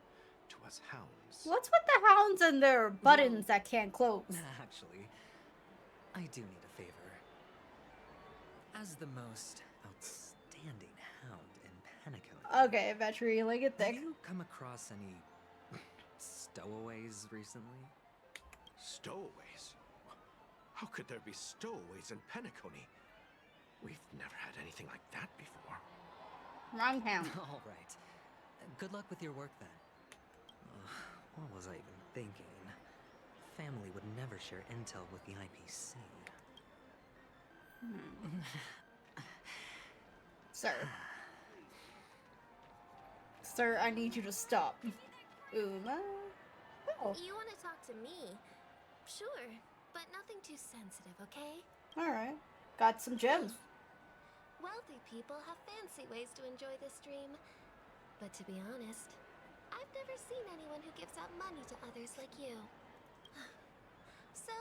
to us hounds. What's with the hounds and their buttons that can't close? Actually, I do need a favor. As the most outstanding hound in Penacony. Okay, Vetri, like it thick. Have you come across any stowaways recently? Stowaways? How could there be stowaways in Penacony? We've never had anything like that before. Wrong hound. All right. Good luck with your work then. What was I even thinking? Family would never share intel with the IPC. Sir. Sir, I need you to stop. Uma? Oh. You want to talk to me? Sure, but nothing too sensitive, okay? Alright. Got some gems. Wealthy people have fancy ways to enjoy this dream. But to be honest, I've never seen anyone who gives out money to others like you. So,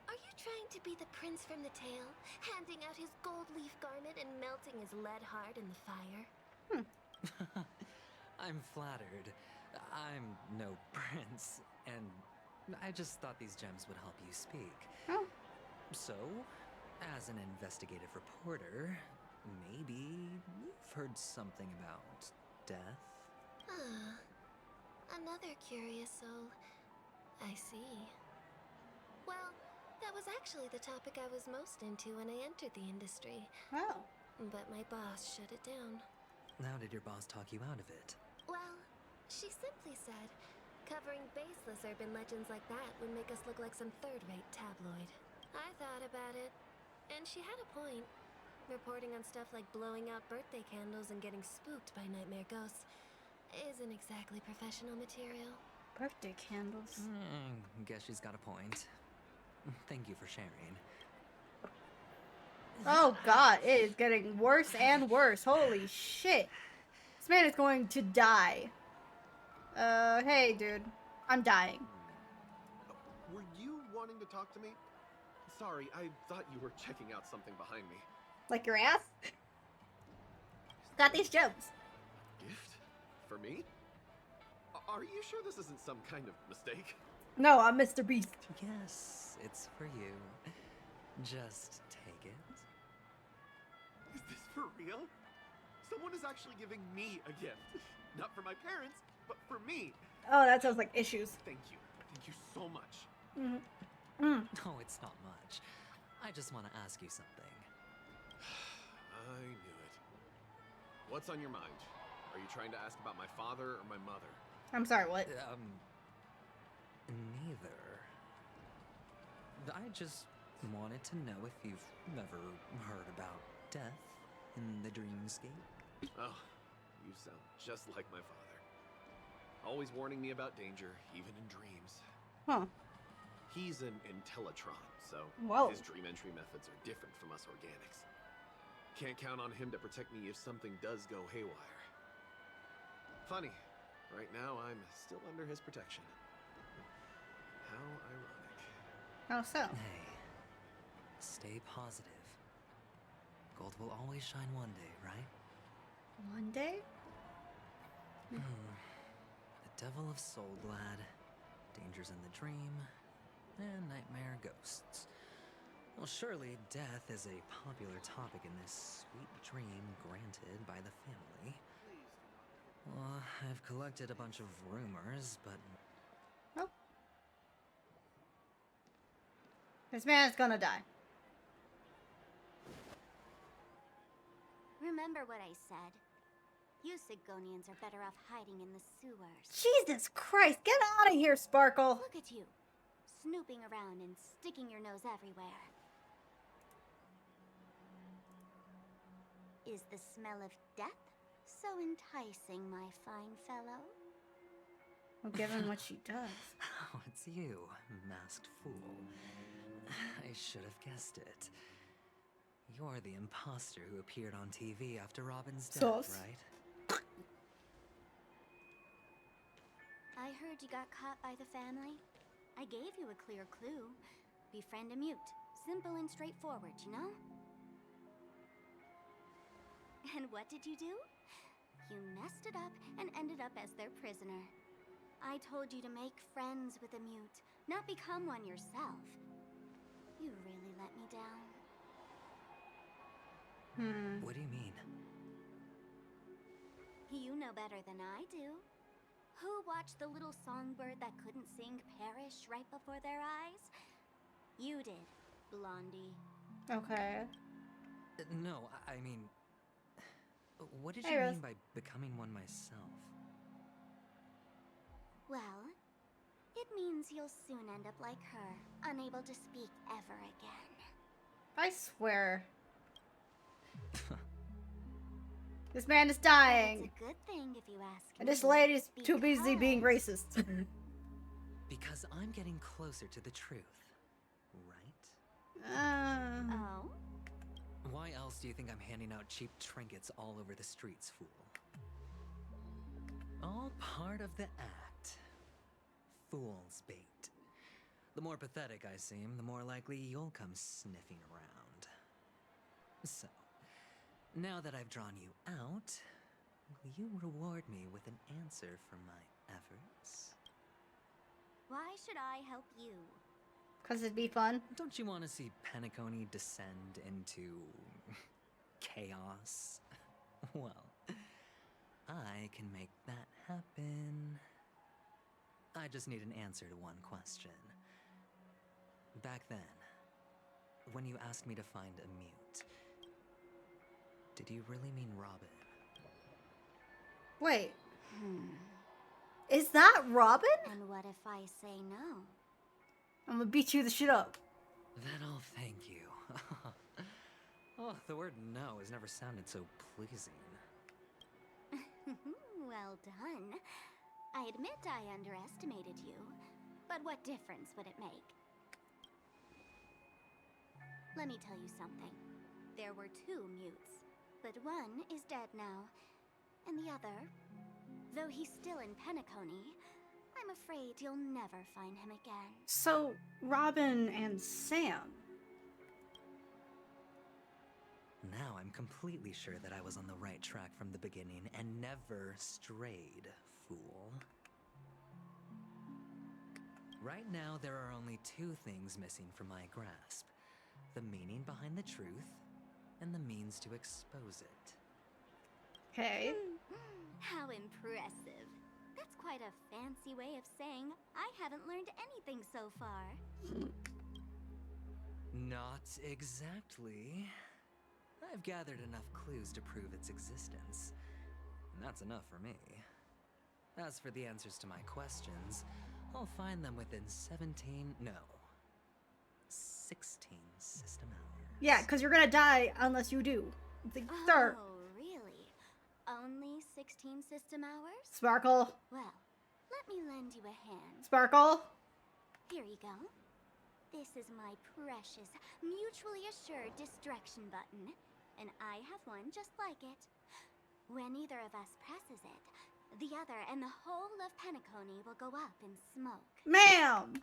are you trying to be the prince from the tale, handing out his gold leaf garment and melting his lead heart in the fire? I'm flattered. I'm no prince, and I just thought these gems would help you speak. Oh. So, as an investigative reporter, maybe you've heard something about death? Another curious soul. I see. Well, that was actually the topic I was most into when I entered the industry. Oh. But my boss shut it down. How did your boss talk you out of it? Well, she simply said, covering baseless urban legends like that would make us look like some third-rate tabloid. I thought about it, and she had a point. Reporting on stuff like blowing out birthday candles and getting spooked by nightmare ghosts isn't exactly professional material. Birthday candles. Guess she's got a point. Thank you for sharing. Oh god, it is getting worse and worse. Holy shit. This man is going to die. Hey dude. I'm dying. Were you wanting to talk to me? Sorry, I thought you were checking out something behind me. Like your ass? Got these gems. Gift? For me? Are you sure this isn't some kind of mistake? No, I'm Mr. Beast. Yes, it's for you. Just take it. Is this for real? Someone is actually giving me a gift. Not for my parents, but for me. Oh, that sounds like issues. Thank you. Thank you so much. No, it's not much. I just want to ask you something. I knew it. What's on your mind? Are you trying to ask about my father or my mother? I'm sorry, what? Neither. I just wanted to know if you've ever heard about death in the dreamscape. Oh, you sound just like my father. Always warning me about danger, even in dreams. Huh. He's an Intellatron, so his dream entry methods are different from us organics. Can't count on him to protect me if something does go haywire. Funny. Right now, I'm still under his protection. How ironic. How so? Hey, stay positive. Gold will always shine one day, right? One day? The Devil of Soulglad, Dangers in the Dream, and Nightmare Ghosts. Well, surely death is a popular topic in this sweet dream granted by the family. Well, I've collected a bunch of rumors, but... Oh. This man's gonna die. Remember what I said. You Sigonians are better off hiding in the sewers. Jesus Christ, get out of here, Sparkle! Look at you, snooping around and sticking your nose everywhere. Is the smell of death so enticing, my fine fellow? Well, given what she does. Oh, it's you, masked fool. I should have guessed it. You're the imposter who appeared on TV after Robin's death, right? I heard you got caught by the family. I gave you a clear clue. Befriend a mute. Simple and straightforward, you know? And what did you do? You messed it up and ended up as their prisoner. I told you to make friends with a mute, not become one yourself. You really let me down. What do you mean? You know better than I do. Who watched the little songbird that couldn't sing perish right before their eyes? You did, Blondie. Okay. No, I mean... What did Hey, you Rose. mean by becoming one myself? Well, it means you'll soon end up like her, unable to speak ever again. I swear. This man is dying. It's a good thing if you ask And this me, lady's too busy being because- racist. Because I'm getting closer to the truth, right? Oh? Why else do you think I'm handing out cheap trinkets all over the streets, fool? All part of the act. Fool's bait. The more pathetic I seem, the more likely you'll come sniffing around. So, now that I've drawn you out, will you reward me with an answer for my efforts? Why should I help you? Because it'd be fun. Don't you want to see Penacony descend into... chaos? Well, I can make that happen. I just need an answer to one question. Back then, when you asked me to find a mute, did you really mean Robin? Wait. Is that Robin? And what if I say no? I'm gonna beat you the shit up. Then I'll thank you. Oh, the word no has never sounded so pleasing. Well done. I admit I underestimated you, but what difference would it make? Let me tell you something. There were 2 mutes, but one is dead now, and the other, though he's still in Penacony, I'm afraid you'll never find him again. So, Robin and Sam. Now I'm completely sure that I was on the right track from the beginning and never strayed, fool. Right now, there are only 2 things missing from my grasp. The meaning behind the truth, and the means to expose it. Okay. How impressive. That's quite a fancy way of saying I haven't learned anything so far. Not exactly. I've gathered enough clues to prove its existence, and that's enough for me. As for the answers to my questions, I'll find them within 16 system hours. Yeah, because you're gonna die unless you do. Sir. Oh, really? Only 16 system hours? Sparkle. Well, let me lend you a hand. Sparkle. Here you go. This is my precious, mutually assured distraction button, and I have one just like it. When either of us presses it, the other, and the whole of Penacony will go up in smoke. Ma'am!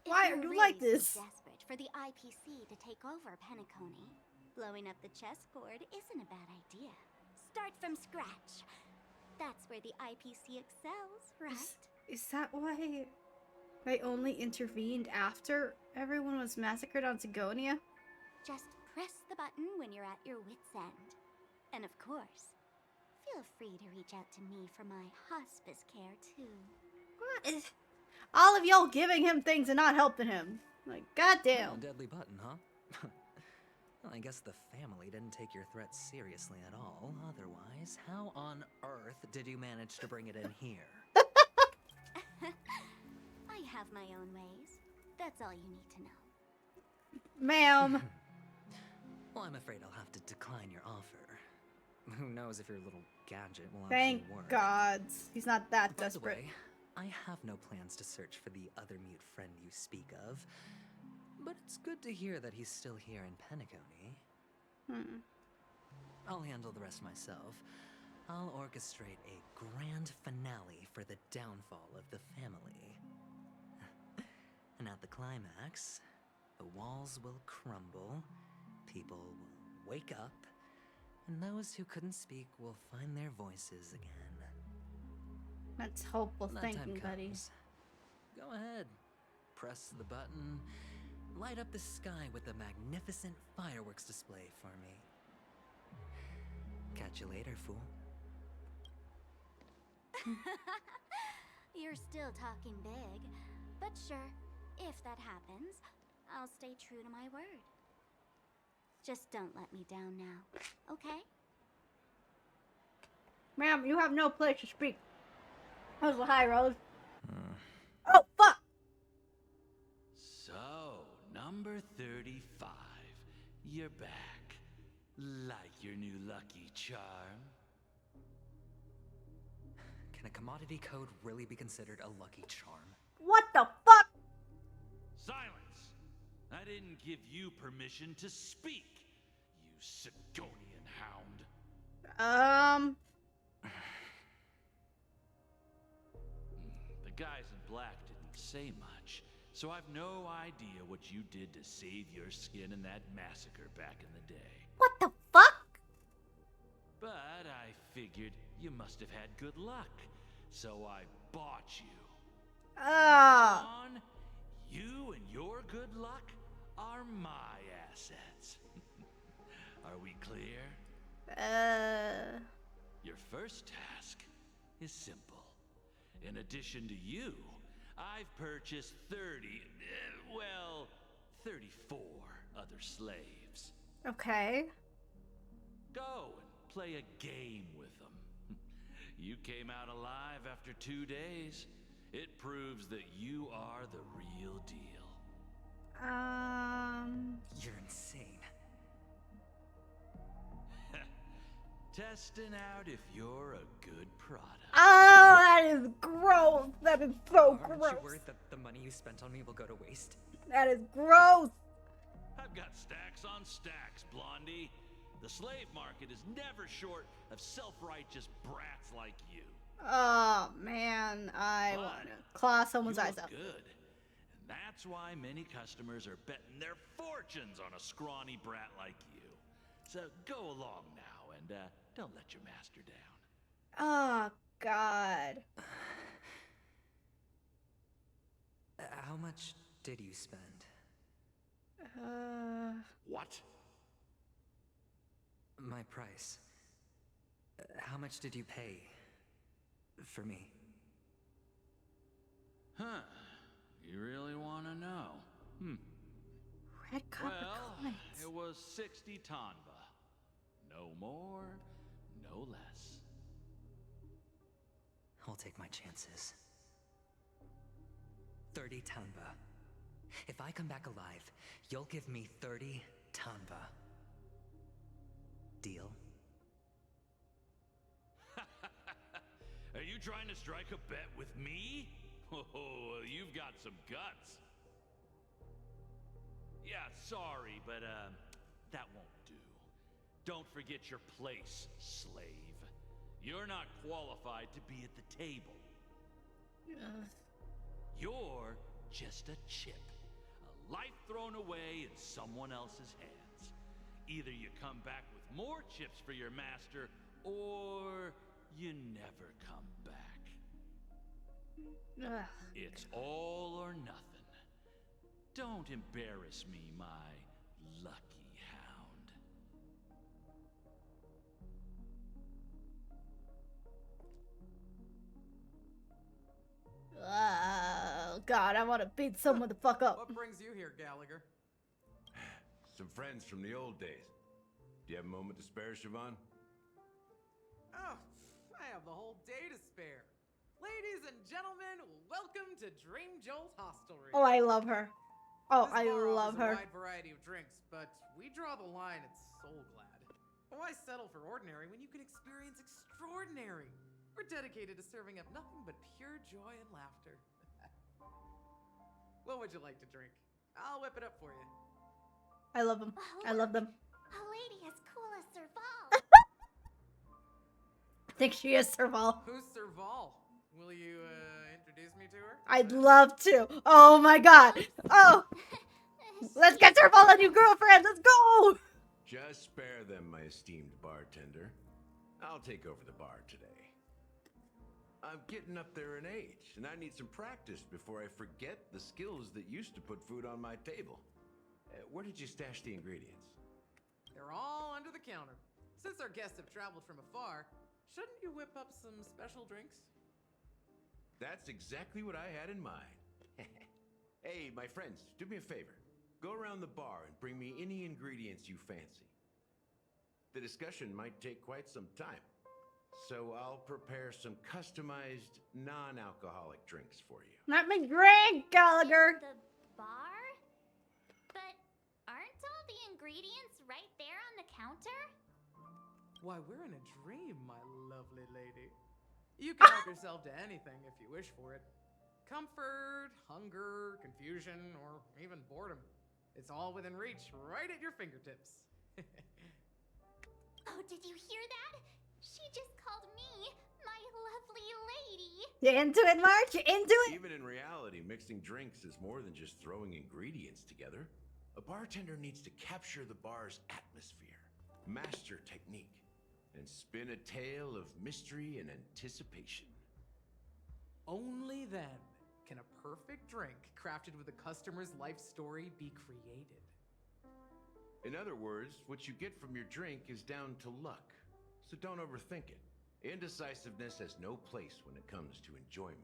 If Why you're are you really like this? so desperate for the IPC to take over Penacony, blowing up the chessboard isn't a bad idea. Start from scratch. That's where the IPC excels, right? Is that why they only intervened after everyone was massacred on Sigonia? Just press the button when you're at your wit's end. And of course, feel free to reach out to me for my hospice care too. What? All of y'all giving him things and not helping him. Like, goddamn. Oh, deadly button, huh? Well, I guess the family didn't take your threat seriously at all. Otherwise, how on earth did you manage to bring it in here? I have my own ways. That's all you need to know. Ma'am. Well, I'm afraid I'll have to decline your offer. Who knows if your little gadget will Thank actually work. gods. He's not that By desperate. the way, I have no plans to search for the other mute friend you speak of. But it's good to hear that he's still here in Penacony. I'll handle the rest myself. I'll orchestrate a grand finale for the downfall of the family. And at the climax, the walls will crumble, people will wake up, and those who couldn't speak will find their voices again. That's hopeful When that time thinking, buddy. comes, go ahead. Press the button. Light up the sky with a magnificent fireworks display for me. Catch you later, fool. You're still talking big. But sure, if that happens, I'll stay true to my word. Just don't let me down now, okay? Ma'am, you have no place to speak. That was a high road. Oh, fuck! So, number 35. You're back. Like your new lucky charm? Can a commodity code really be considered a lucky charm? What the fuck? Silence! I didn't give you permission to speak, you Sigonian hound. The guys in black didn't say much, so I've no idea what you did to save your skin in that massacre back in the day. What the fuck? But I figured you must have had good luck, so I bought you. On, you and your good luck are my assets. Are we clear? Your first task is simple. In addition to you, I've purchased 34 other slaves. Okay. Go and play a game with them. You came out alive after 2 days. It proves that you are the real deal. You're insane. Testing out if you're a good product. Oh, that is gross. That is so Aren't gross. you worried that the money you spent on me will go to waste? That is gross. I've got stacks on stacks, Blondie. The slave market is never short of self-righteous brats like you. Oh, man. I want to claw someone's you eyes look out. good. And that's why many customers are betting their fortunes on a scrawny brat like you. So go along now and don't let your master down. Oh, God. How much did you spend? What? My price. How much did you pay for me? Huh. You really want to know? Red copper Well, coins. it was 60 tanba. No more, no less. I'll take my chances. 30 tanba. If I come back alive, you'll give me 30 tanba. Deal? Are you trying to strike a bet with me? Oh, you've got some guts. Yeah, sorry, but that won't do. Don't forget your place, slave. You're not qualified to be at the table. Ugh. You're just a chip. A life thrown away in someone else's hands. Either you come back with more chips for your master, or you never come back. Ugh. It's all or nothing. Don't embarrass me, my lucky hound. Oh, God, I want to beat someone the fuck up. What brings you here, Gallagher? Some friends from the old days. Do you have a moment to spare, Siobhan? Oh, I have the whole day to spare. Ladies and gentlemen, welcome to Dream Jolt Hostelry. Oh, I love her. Oh, This I bar love offers her. a wide variety of drinks, but we draw the line at Soul Glad. Why settle for ordinary when you can experience extraordinary? We're dedicated to serving up nothing but pure joy and laughter. What would you like to drink? I'll whip it up for you. I love them. I love them. A lady as cool as Serval. I think she is Serval. Who's Serval? Will you introduce me to her? I'd love to. Oh my God. Oh, let's get Serval a new girlfriend. Let's go. Just spare them, my esteemed bartender. I'll take over the bar today. I'm getting up there in age, and I need some practice before I forget the skills that used to put food on my table. Where did you stash the ingredients? They're all under the counter. Since our guests have traveled from afar, shouldn't you whip up some special drinks? That's exactly what I had in mind. Hey, my friends, do me a favor. Go around the bar and bring me any ingredients you fancy. The discussion might take quite some time, so I'll prepare some customized, non-alcoholic drinks for you. Let me drink, Gallagher. The bar? But aren't all the ingredients right there on the counter? Why, we're in a dream, my lovely lady. You can help yourself to anything if you wish for it. Comfort, hunger, confusion, or even boredom. It's all within reach, right at your fingertips. Oh, did you hear that? She just called me my lovely lady. You into it, March? You into it? Even in reality, mixing drinks is more than just throwing ingredients together. A bartender needs to capture the bar's atmosphere, master technique, and spin a tale of mystery and anticipation. Only then can a perfect drink crafted with a customer's life story be created. In other words, what you get from your drink is down to luck, so don't overthink it. Indecisiveness has no place when it comes to enjoyment.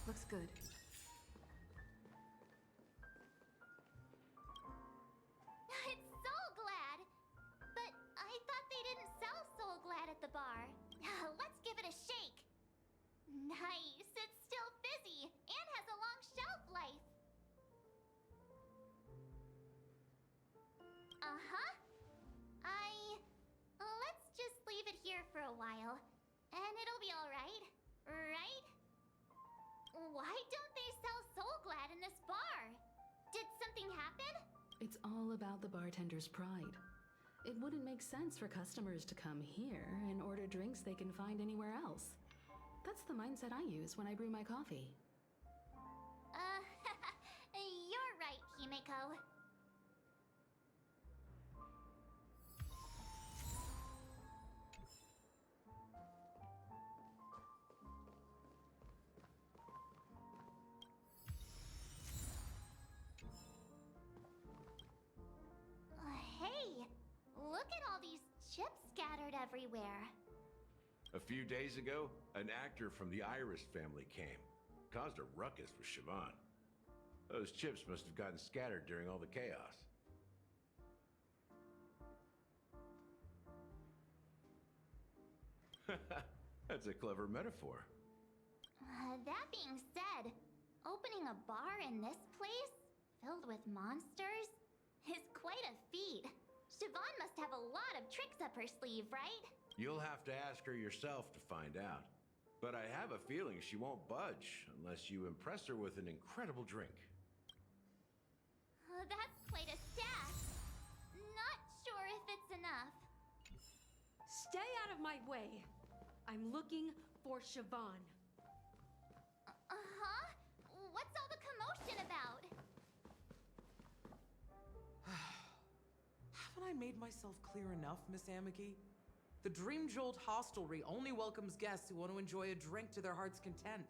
Looks good. It's all about the bartender's pride. It wouldn't make sense for customers to come here and order drinks they can find anywhere else. That's the mindset I use when I brew my coffee. You're right, Himeko. Hey, look at all these chips scattered everywhere. A few days ago, an actor from the Iris family came. Caused a ruckus with Siobhan. Those chips must have gotten scattered during all the chaos. That's a clever metaphor. That being said, opening a bar in this place, filled with monsters, is quite a feat. Siobhan must have a lot of tricks up her sleeve, right? You'll have to ask her yourself to find out. But I have a feeling she won't budge unless you impress her with an incredible drink. That's quite a stash. Not sure if it's enough. Stay out of my way. I'm looking for Siobhan. Uh-huh? What's all the commotion about? Haven't I made myself clear enough, Miss Amiki? The Dream Jolt Hostelry only welcomes guests who want to enjoy a drink to their heart's content.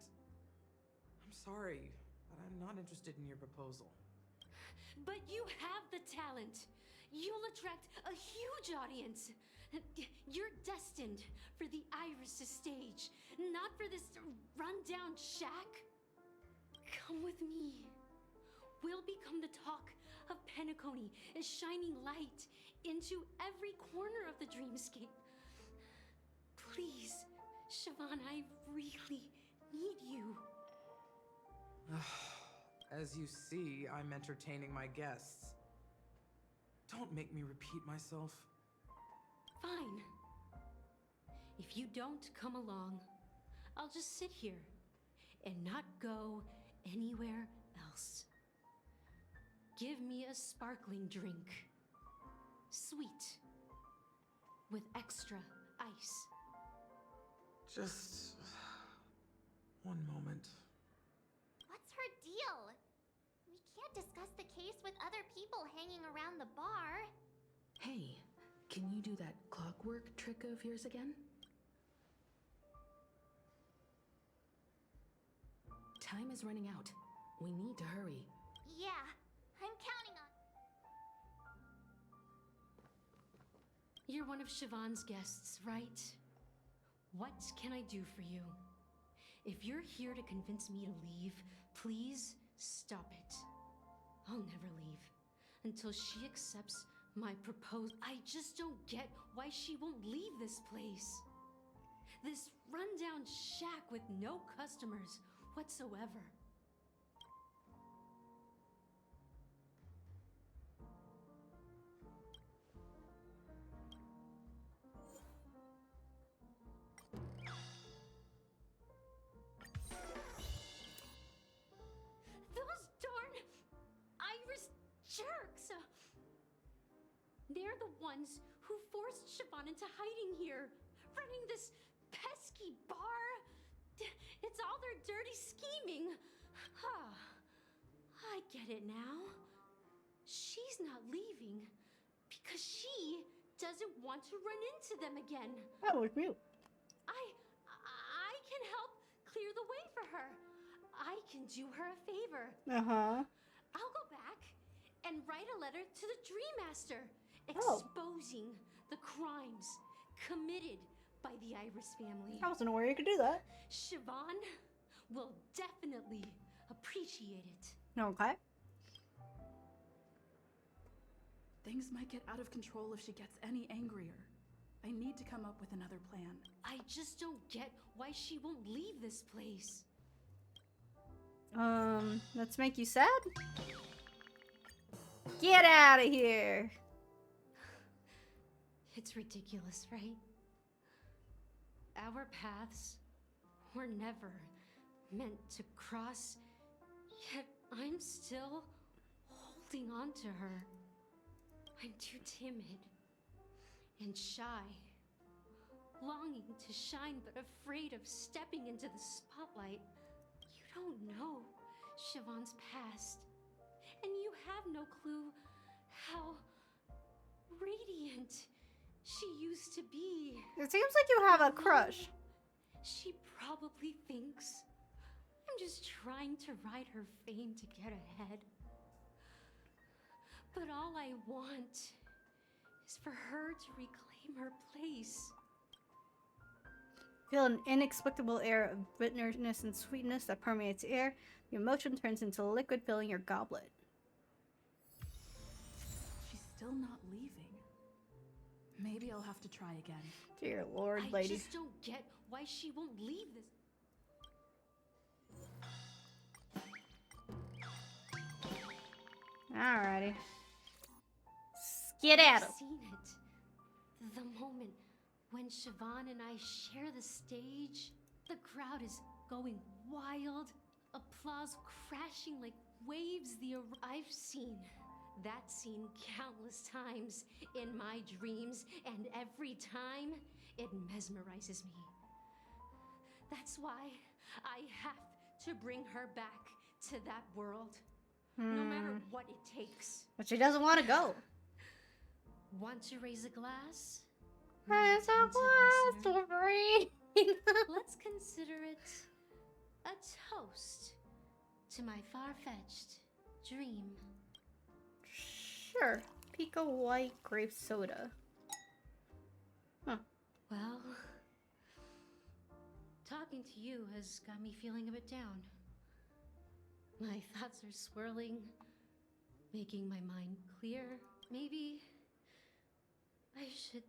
I'm sorry, but I'm not interested in your proposal. But you have the talent. You'll attract a huge audience. You're destined for the Iris stage, not for this rundown shack. Come with me. We'll become the talk of Penacony, shining light into every corner of the dreamscape. Please, Siobhan, I really need you. As you see, I'm entertaining my guests. Don't make me repeat myself. Fine. If you don't come along, I'll just sit here and not go anywhere else. Give me a sparkling drink. Sweet. With extra ice. Just one moment. What's her deal? We can't discuss the case with other people hanging around the bar. Hey, can you do that clockwork trick of yours again? Time is running out. We need to hurry. Yeah, I'm counting on... You're one of Siobhan's guests, right? What can I do for you? If you're here to convince me to leave, please stop it. I'll never leave until she accepts my proposal. I just don't get why she won't leave this place. This rundown shack with no customers whatsoever. Those darn Iris jerks! They're the ones who forced Siobhan into hiding here, running this pesky bar. It's all their dirty scheming. I get it now. She's not leaving because she doesn't want to run into them again. That was cute. I can help clear the way for her. I can do her a favor. Uh-huh. I'll go back and write a letter to the Dream Master exposing the crimes committed by the Iris family. I wasn't aware you could do that. Siobhan will definitely appreciate it. Okay. Things might get out of control if she gets any angrier. I need to come up with another plan. I just don't get why she won't leave this place. Let's make you sad? Get out of here! It's ridiculous, right? Our paths were never meant to cross, yet I'm still holding on to her. I'm too timid and shy, longing to shine but afraid of stepping into the spotlight. You don't know Siobhan's past, and you have no clue how radiant she used to be. It seems like you have a crush. She probably thinks I'm just trying to ride her fame to get ahead. But all I want is for her to reclaim her place. Feel an inexplicable air of bitterness and sweetness that permeates the air. The emotion turns into liquid filling your goblet. She's still not leaving. Maybe I'll have to try again. Dear Lord, lady. I just don't get why she won't leave this. Alrighty. Skedaddle. I've seen it. The moment when Siobhan and I share the stage, the crowd is going wild, applause crashing like waves. I've seen that scene countless times in my dreams, and every time it mesmerizes me. That's why I have to bring her back to that world, no matter what it takes. But she doesn't want to go. Want to raise a glass? Raise a glass to breathe. Let's consider it a toast to my far-fetched dream. Sure. Pico white grape soda. Huh. Well, talking to you has got me feeling a bit down. My thoughts are swirling, making my mind clear. Maybe I should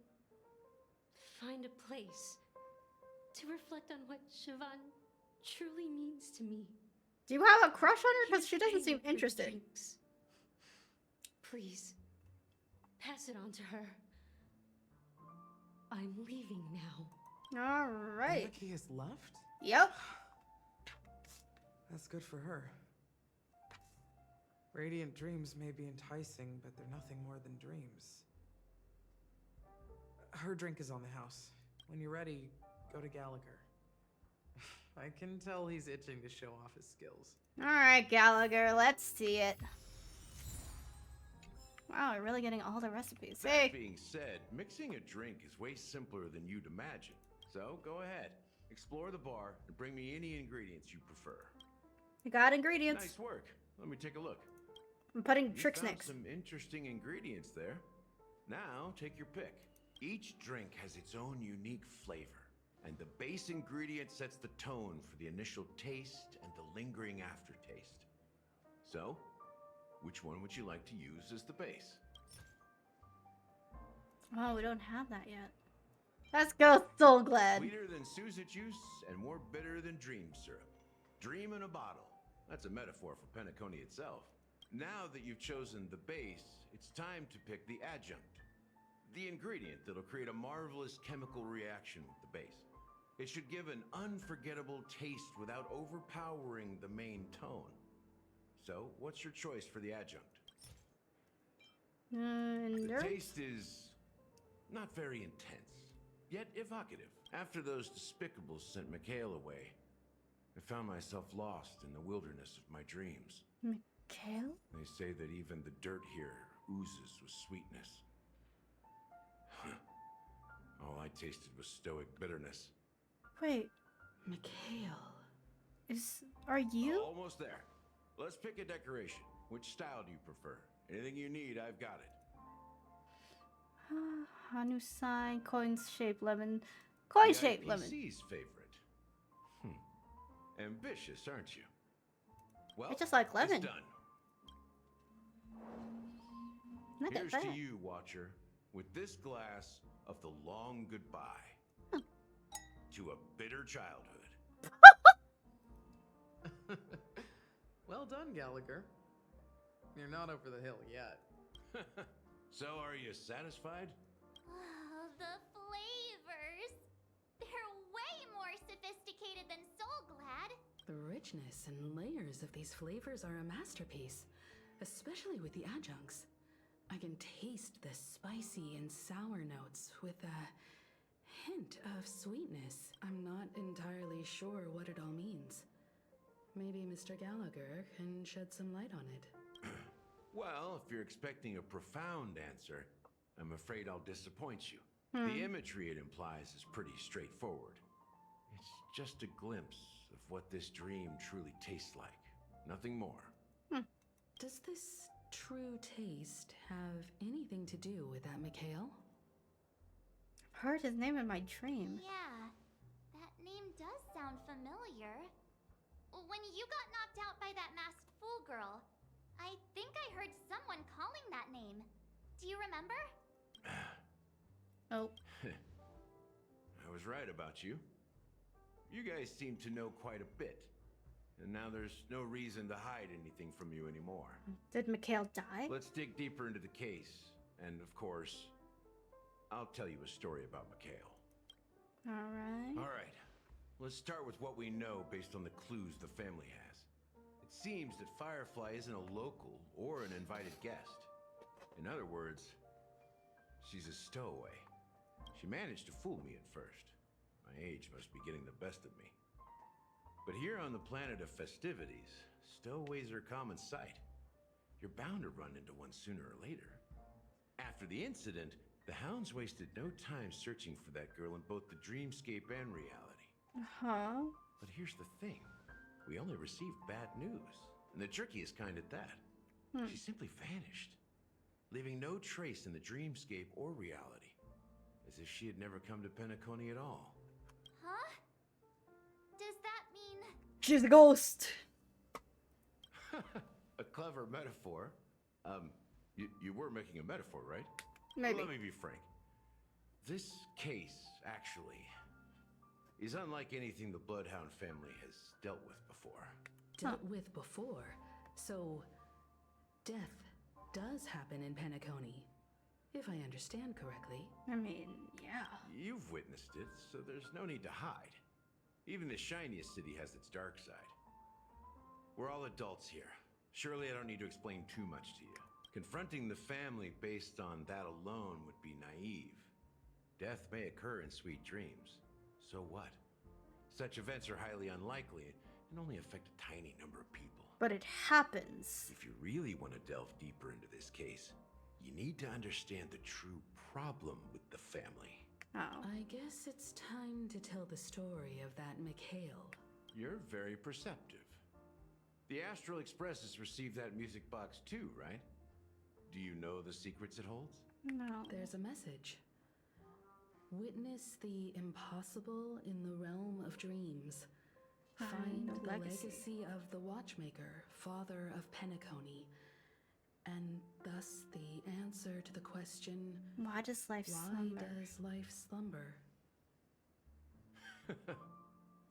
find a place to reflect on what Siobhan truly means to me. Do you have a crush on her? Because she doesn't seem interested. Drinks. Please, pass it on to her. I'm leaving now. Alright. Vicky has left? Yep. That's good for her. Radiant dreams may be enticing, but they're nothing more than dreams. Her drink is on the house. When you're ready, go to Gallagher. I can tell he's itching to show off his skills. Alright, Gallagher, let's see it. Wow, we're really getting all the recipes. That being said, mixing a drink is way simpler than you'd imagine. So go ahead, explore the bar, and bring me any ingredients you prefer. You got ingredients. Nice work. Let me take a look. I'm putting You tricks found next. some interesting ingredients there. Now, take your pick. Each drink has its own unique flavor, and the base ingredient sets the tone for the initial taste and the lingering aftertaste. So, which one would you like to use as the base? Oh, we don't have that yet. Let's go, Soul Glad. Sweeter than Susa juice and more bitter than dream syrup. Dream in a bottle. That's a metaphor for Penacony itself. Now that you've chosen the base, it's time to pick the adjunct. The ingredient that'll create a marvelous chemical reaction with the base. It should give an unforgettable taste without overpowering the main tone. So, what's your choice for the adjunct? The taste is not very intense, yet evocative. After those despicables sent Mikhail away, I found myself lost in the wilderness of my dreams. Mikhail? They say that even the dirt here oozes with sweetness. All I tasted was stoic bitterness. Wait. Mikhail. Are you? Almost there. Let's pick a decoration. Which style do you prefer? Anything you need, I've got it. Hanu sign, coin-shaped lemon. Coin-shaped lemon. IPC's favorite. Ambitious, aren't you? Well, I just like lemon. It's done. Look at Here's that. to you, Watcher, with this glass of the long goodbye to a bitter childhood. Well done, Gallagher. You're not over the hill yet. So, are you satisfied? Oh, the flavors! They're way more sophisticated than Soul Glad. The richness and layers of these flavors are a masterpiece, especially with the adjuncts. I can taste the spicy and sour notes with a hint of sweetness. I'm not entirely sure what it all means. Maybe Mr. Gallagher can shed some light on it. Well, if you're expecting a profound answer, I'm afraid I'll disappoint you. The imagery it implies is pretty straightforward. It's just a glimpse of what this dream truly tastes like. Nothing more. Does this true taste have anything to do with that Mikhail? I've heard his name in my dream. Yeah, that name does sound familiar. When you got knocked out by that masked fool girl, I think I heard someone calling that name. Do you remember? Oh. I was right about you. You guys seem to know quite a bit. And now there's no reason to hide anything from you anymore. Did Mikhail die? Let's dig deeper into the case. And of course, I'll tell you a story about Mikhail. All right. Let's start with what we know based on the clues the family has. It seems that Firefly isn't a local or an invited guest. In other words, she's a stowaway. She managed to fool me at first. My age must be getting the best of me. But here on the planet of festivities, stowaways are a common sight. You're bound to run into one sooner or later. After the incident, the hounds wasted no time searching for that girl in both the dreamscape and reality. But here's the thing. We only received bad news. And the trickiest kind at that. She simply vanished, leaving no trace in the dreamscape or reality. As if she had never come to Penacony at all. Huh? Does that mean... She's a ghost. A clever metaphor. You were making a metaphor, right? Maybe. Well, let me be frank. This case, actually, is unlike anything the Bloodhound family has dealt with before. Dealt with before? So, death does happen in Penacony, if I understand correctly. I mean, yeah. You've witnessed it, so there's no need to hide. Even the shiniest city has its dark side. We're all adults here. Surely I don't need to explain too much to you. Confronting the family based on that alone would be naive. Death may occur in sweet dreams. So what? Such events are highly unlikely and only affect a tiny number of people. But it happens. If you really want to delve deeper into this case, you need to understand the true problem with the family. I guess it's time to tell the story of that Mikhail. You're very perceptive. The Astral Express has received that music box too, right? Do you know the secrets it holds? No. There's a message. Witness the impossible in the realm of dreams. Find the legacy of the Watchmaker, father of Penacony, and thus the answer to the question, why does life slumber? Why does life slumber?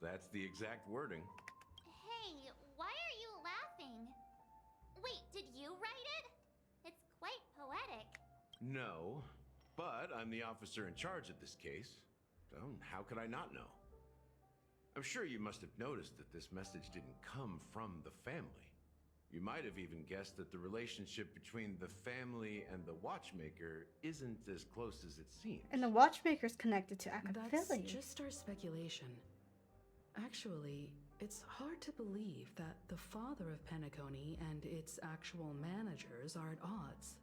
That's the exact wording. Hey, why are you laughing? Wait, did you write it? It's quite poetic. No, but I'm the officer in charge of this case. So how could I not know? I'm sure you must have noticed that this message didn't come from the family. You might have even guessed that the relationship between the family and the Watchmaker isn't as close as it seems. And the Watchmaker's connected to Akapili. That's just our speculation. Actually, it's hard to believe that the father of Penacony and its actual managers are at odds.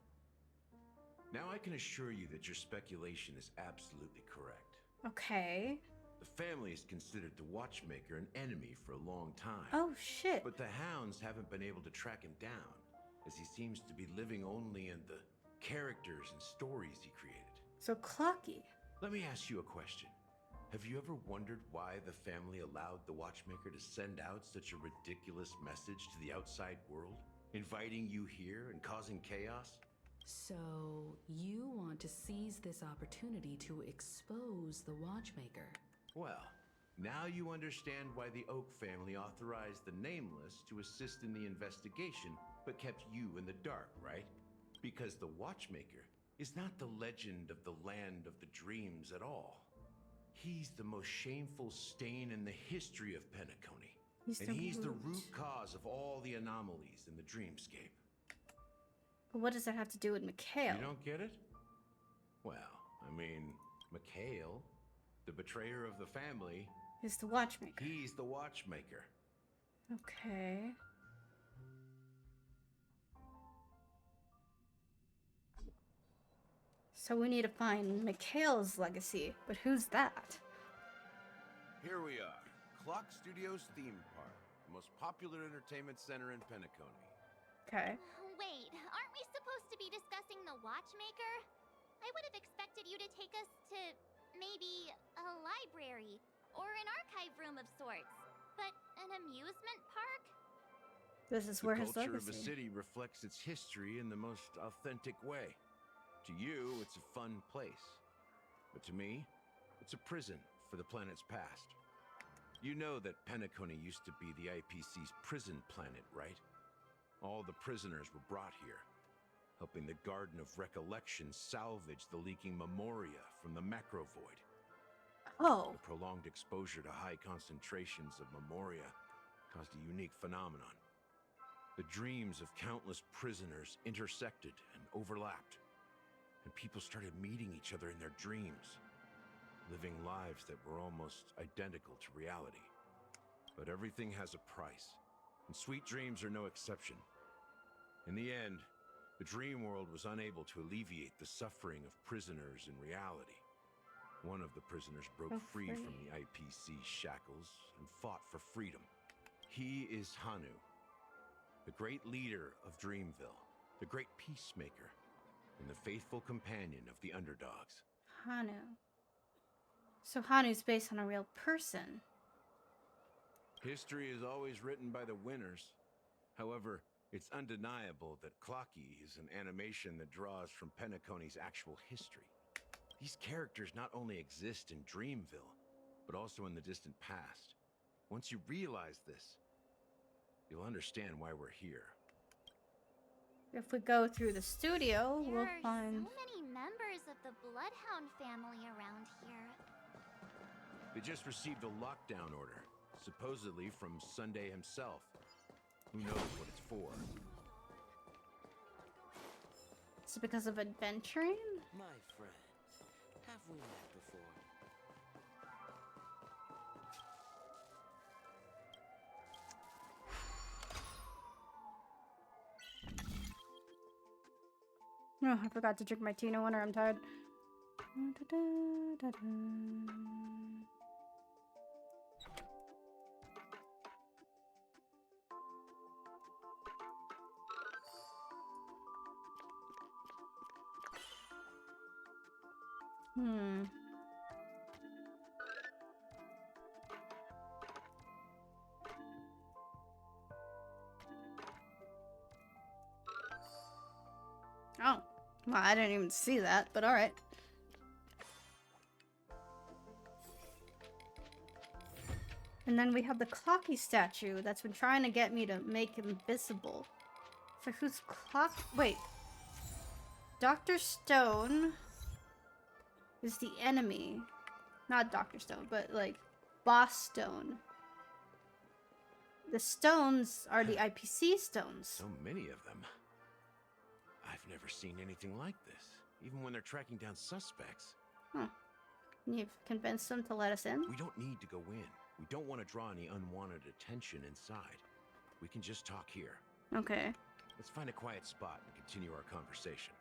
Now I can assure you that your speculation is absolutely correct. Okay. The family has considered the Watchmaker an enemy for a long time. Oh, shit. But the hounds haven't been able to track him down, as he seems to be living only in the characters and stories he created. So Clocky. Let me ask you a question. Have you ever wondered why the family allowed the Watchmaker to send out such a ridiculous message to the outside world, inviting you here and causing chaos? So, you want to seize this opportunity to expose the Watchmaker? Well, now you understand why the Oak family authorized the Nameless to assist in the investigation, but kept you in the dark, right? Because the Watchmaker is not the legend of the Land of the Dreams at all. He's the most shameful stain in the history of Penacony. He's the root cause of all the anomalies in the dreamscape. What does that have to do with Mikhail? You don't get it? Well, I mean, Mikhail, the betrayer of the family... Is the watchmaker. He's the watchmaker. Okay. So we need to find Mikhail's legacy, but who's that? Here we are. Clock Studios theme park. The most popular entertainment center in Penacony. Okay. Wait, aren't we supposed to be discussing the watchmaker? I would have expected you to take us to maybe a library or an archive room of sorts. But an amusement park? This is where his legacy. The culture of a city reflects its history in the most authentic way. To you, it's a fun place. But to me, it's a prison for the planet's past. You know that Penacony used to be the IPC's prison planet, right? All the prisoners were brought here, helping the Garden of Recollection salvage the leaking memoria from the macrovoid. Oh. The prolonged exposure to high concentrations of memoria caused a unique phenomenon. The dreams of countless prisoners intersected and overlapped, and people started meeting each other in their dreams, living lives that were almost identical to reality. But everything has a price, and sweet dreams are no exception. In the end, the dream world was unable to alleviate the suffering of prisoners in reality. One of the prisoners broke free from the IPC shackles and fought for freedom. He is Hanu, the great leader of Dreamville, the great peacemaker, and the faithful companion of the underdogs. Hanu. So Hanu's based on a real person. History is always written by the winners. However, it's undeniable that Clocky is an animation that draws from Penacony's actual history. These characters not only exist in Dreamville, but also in the distant past. Once you realize this, you'll understand why we're here. If we go through the studio, we'll find... There are so many members of the Bloodhound family around here. They just received a lockdown order, supposedly from Sunday himself. Who knows what it's for? Is it because of adventuring? My friend, have we met before? Oh, I forgot to drink my tea. No wonder I'm tired. Oh, well, I didn't even see that, but alright. And then we have the Clocky statue that's been trying to get me to make him visible. So who's Clock? Wait. Dr. Stone is the enemy. Not Dr. Stone, but like Boss Stone. The stones are the IPC stones. So many of them. I've never seen anything like this, even when they're tracking down suspects. Huh. You've convinced them to let us in? We don't need to go in. We don't want to draw any unwanted attention inside. We can just talk here. Okay. Let's find a quiet spot and continue our conversation.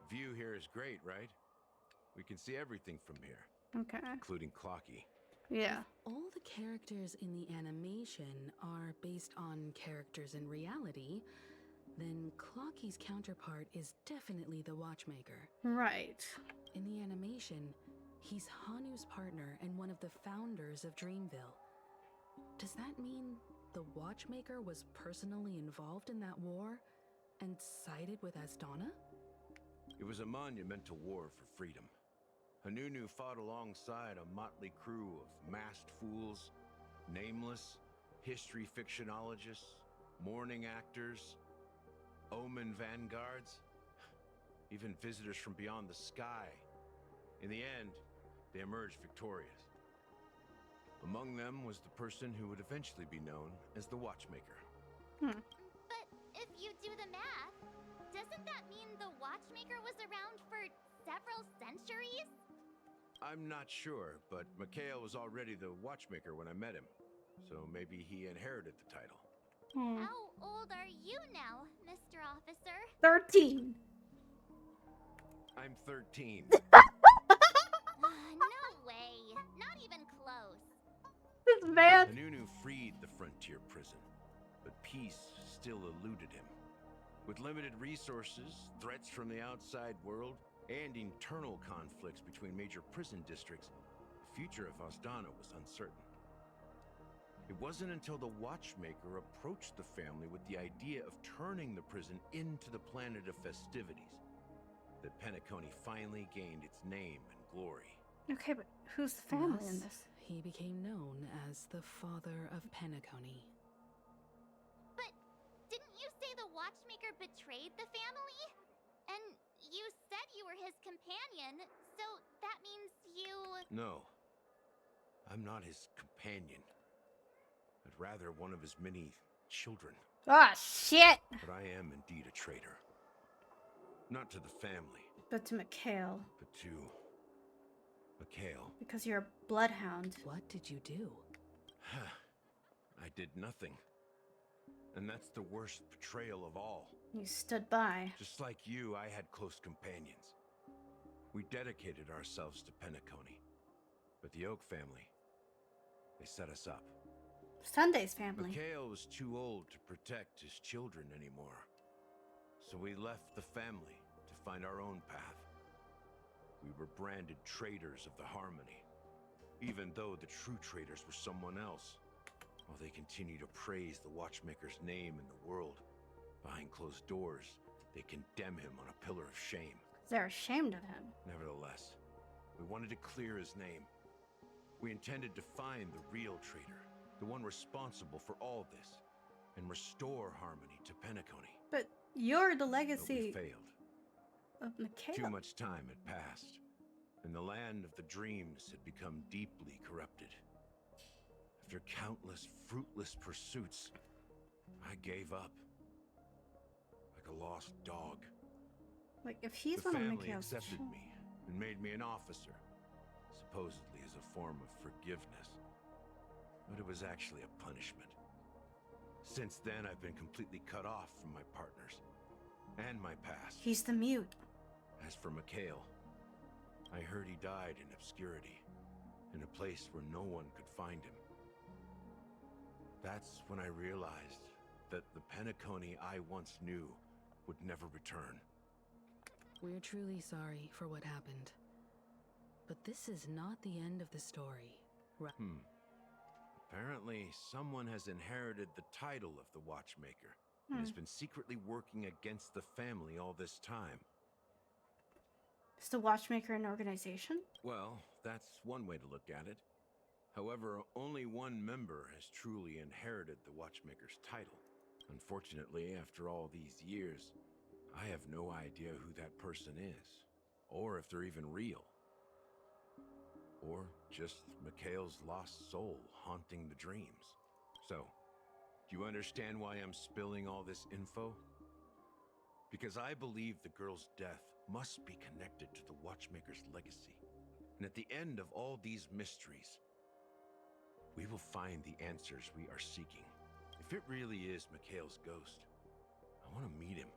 View here is great, right? We can see everything from here. Okay. Including Clocky. Yeah. All the characters in the animation are based on characters in reality, then Clocky's counterpart is definitely the Watchmaker. Right. In the animation, he's Hanu's partner and one of the founders of Dreamville. Does that mean the Watchmaker was personally involved in that war and sided with Asdana? It was a monumental war for freedom. Hanunu fought alongside a motley crew of masked fools, nameless, history fictionologists, mourning actors, omen vanguards, even visitors from beyond the sky. In the end, they emerged victorious. Among them was the person who would eventually be known as the Watchmaker. But if you do Doesn't that mean the Watchmaker was around for several centuries? I'm not sure, but Mikhail was already the watchmaker when I met him. So maybe he inherited the title. How old are you now, Mr. Officer? 13. I'm 13. No way. Not even close. This man. Anunu freed the frontier prison, but peace still eluded him. With limited resources, threats from the outside world, and internal conflicts between major prison districts, the future of Osdana was uncertain. It wasn't until the Watchmaker approached the family with the idea of turning the prison into the planet of festivities that Penacony finally gained its name and glory. Okay, but who's the family in Thus, this? he became known as the father of Penacony. But didn't you say the Watchmaker betrayed the family? And you said you were his companion, so that means you... No, I'm not his companion, but rather one of his many children. Ah, shit! But I am indeed a traitor. Not to the family, But to Mikhail. but to Mikhail. Because you're a bloodhound. What did you do? I did nothing. And that's the worst betrayal of all. You stood by. Just like you, I had close companions. We dedicated ourselves to Penacony. But the Oak family, they set us up. Sunday's family. Mikhail was too old to protect his children anymore. So we left the family to find our own path. We were branded traitors of the Harmony, even though the true traitors were someone else. While they continue to praise the Watchmaker's name in the world, behind closed doors, they condemn him on a pillar of shame. They're ashamed of him. Nevertheless, we wanted to clear his name. We intended to find the real traitor, the one responsible for all this, and restore harmony to Penacony. But you're the But legacy we failed. of Mikhail. Too much time had passed, and the land of the dreams had become deeply corrupted. After countless fruitless pursuits, I gave up. Like a lost dog. Like, if he's The one of family Mikhail's accepted children. me and made me an officer, supposedly as a form of forgiveness. But it was actually a punishment. Since then, I've been completely cut off from my partners and my past. He's the mute. As for Mikhail, I heard he died in obscurity, in a place where no one could find him. That's when I realized that the Penacony I once knew would never return. We're truly sorry for what happened. But this is not the end of the story. Apparently, someone has inherited the title of the Watchmaker and has been secretly working against the family all this time. Is the Watchmaker an organization? Well, that's one way to look at it. However, only one member has truly inherited the Watchmaker's title. Unfortunately, after all these years, I have no idea who that person is, or if they're even real. Or just Mikhail's lost soul haunting the dreams. So, do you understand why I'm spilling all this info? Because I believe the girl's death must be connected to the Watchmaker's legacy. And at the end of all these mysteries, we will find the answers we are seeking. If it really is Mikhail's ghost, I want to meet him.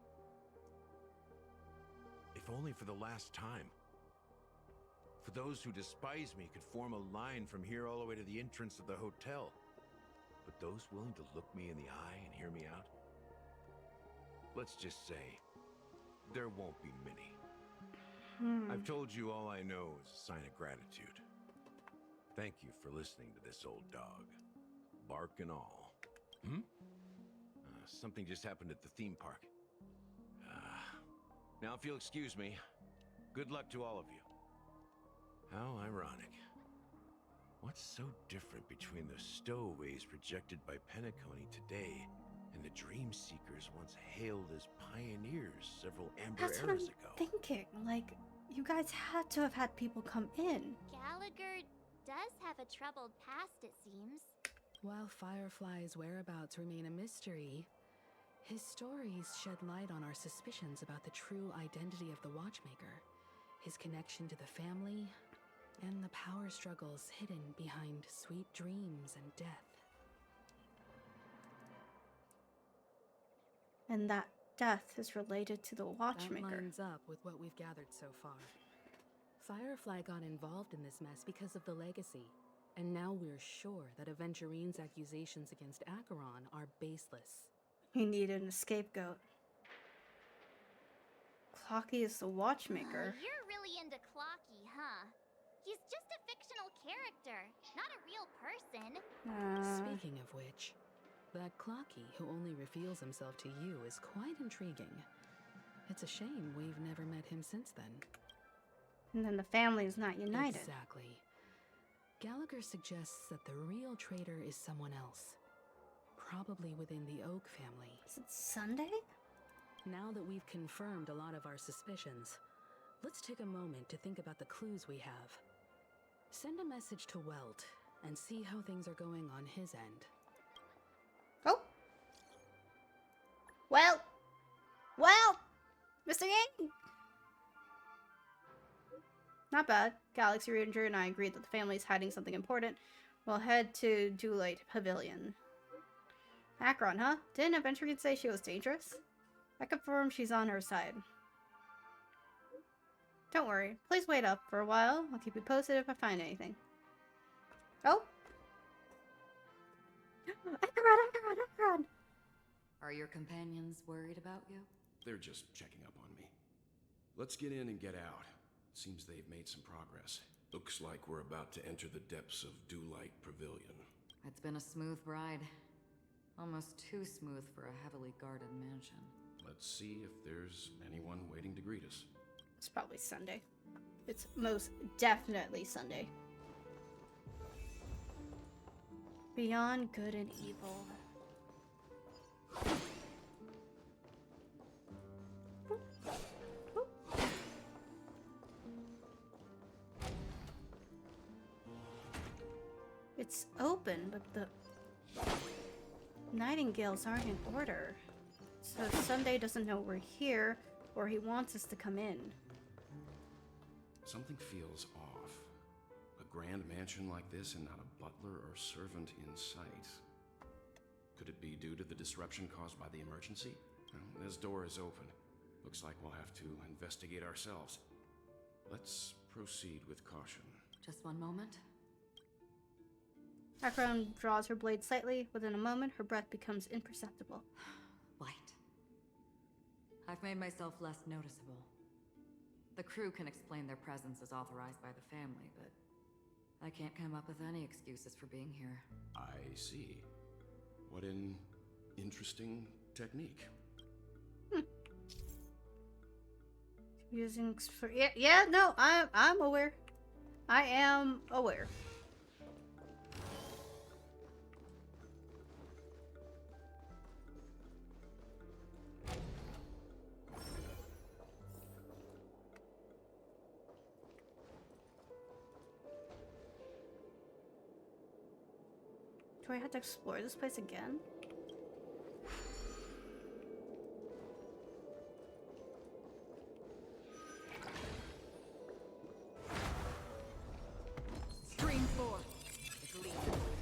If only for the last time. For those who despise me could form a line from here all the way to the entrance of the hotel. But those willing to look me in the eye and hear me out? Let's just say, there won't be many. I've told you all I know is a sign of gratitude. Thank you for listening to this old dog. Bark and all. Something just happened at the theme park. Now if you'll excuse me, good luck to all of you. How ironic. What's so different between the stowaways rejected by Penacony today and the dream seekers once hailed as pioneers several amber That's what I'm eras ago? thinking. Like, you guys had to have had people come in. Gallagher does have a troubled past, it seems. While Firefly's whereabouts remain a mystery, His stories shed light on our suspicions about the true identity of the Watchmaker, his connection to the family, and the power struggles hidden behind sweet dreams and death. And that death is related to the Watchmaker. That lines up with what we've gathered so far. Firefly got involved in this mess because of the legacy, and now we're sure that Aventurine's accusations against Acheron are baseless. He needed a scapegoat. Clocky is the Watchmaker. You're really into Clocky, huh? He's just a fictional character, not a real person. Speaking of which, that Clocky who only reveals himself to you is quite intriguing. It's a shame we've never met him since then. And then the family is not united. Exactly. Gallagher suggests that the real traitor is someone else. Probably within the Oak family. Is it Sunday? Now that we've confirmed a lot of our suspicions, let's take a moment to think about the clues we have. Send a message to Welt and see how things are going on his end. Oh! Well! Mr. Yang! Not bad. Galaxy Ranger and I agreed that the family is hiding something important. We'll head to Dulite Pavilion. Acheron, huh? Didn't Aventurine say she was dangerous? I confirm she's on her side. Don't worry. Please wait up for a while. I'll keep you posted if I find anything. Oh! Acheron! Are your companions worried about you? They're just checking up on me. Let's get in and get out. Seems they've made some progress. Looks like we're about to enter the depths of Dulite Pavilion. It's been a smooth ride. Almost too smooth for a heavily guarded mansion. Let's see if there's anyone waiting to greet us. It's probably Sunday. It's most definitely Sunday. Beyond good and evil. It's open, but the nightingales aren't in order. So Sunday doesn't know we're here, or he wants us to come in. Something feels off. A grand mansion like this and not a butler or servant in sight. Could it be due to the disruption caused by the emergency? Well, this door is open. Looks like we'll have to investigate ourselves. Let's proceed with caution. Just one moment. Acheron draws her blade slightly. Within a moment, her breath becomes imperceptible. Light. I've made myself less noticeable. The crew can explain their presence as authorized by the family, but I can't come up with any excuses for being here. I see. What an interesting technique. Using yeah, no, I'm aware. I am aware. Do I have to explore this place again? Stream 4. It leads to blades.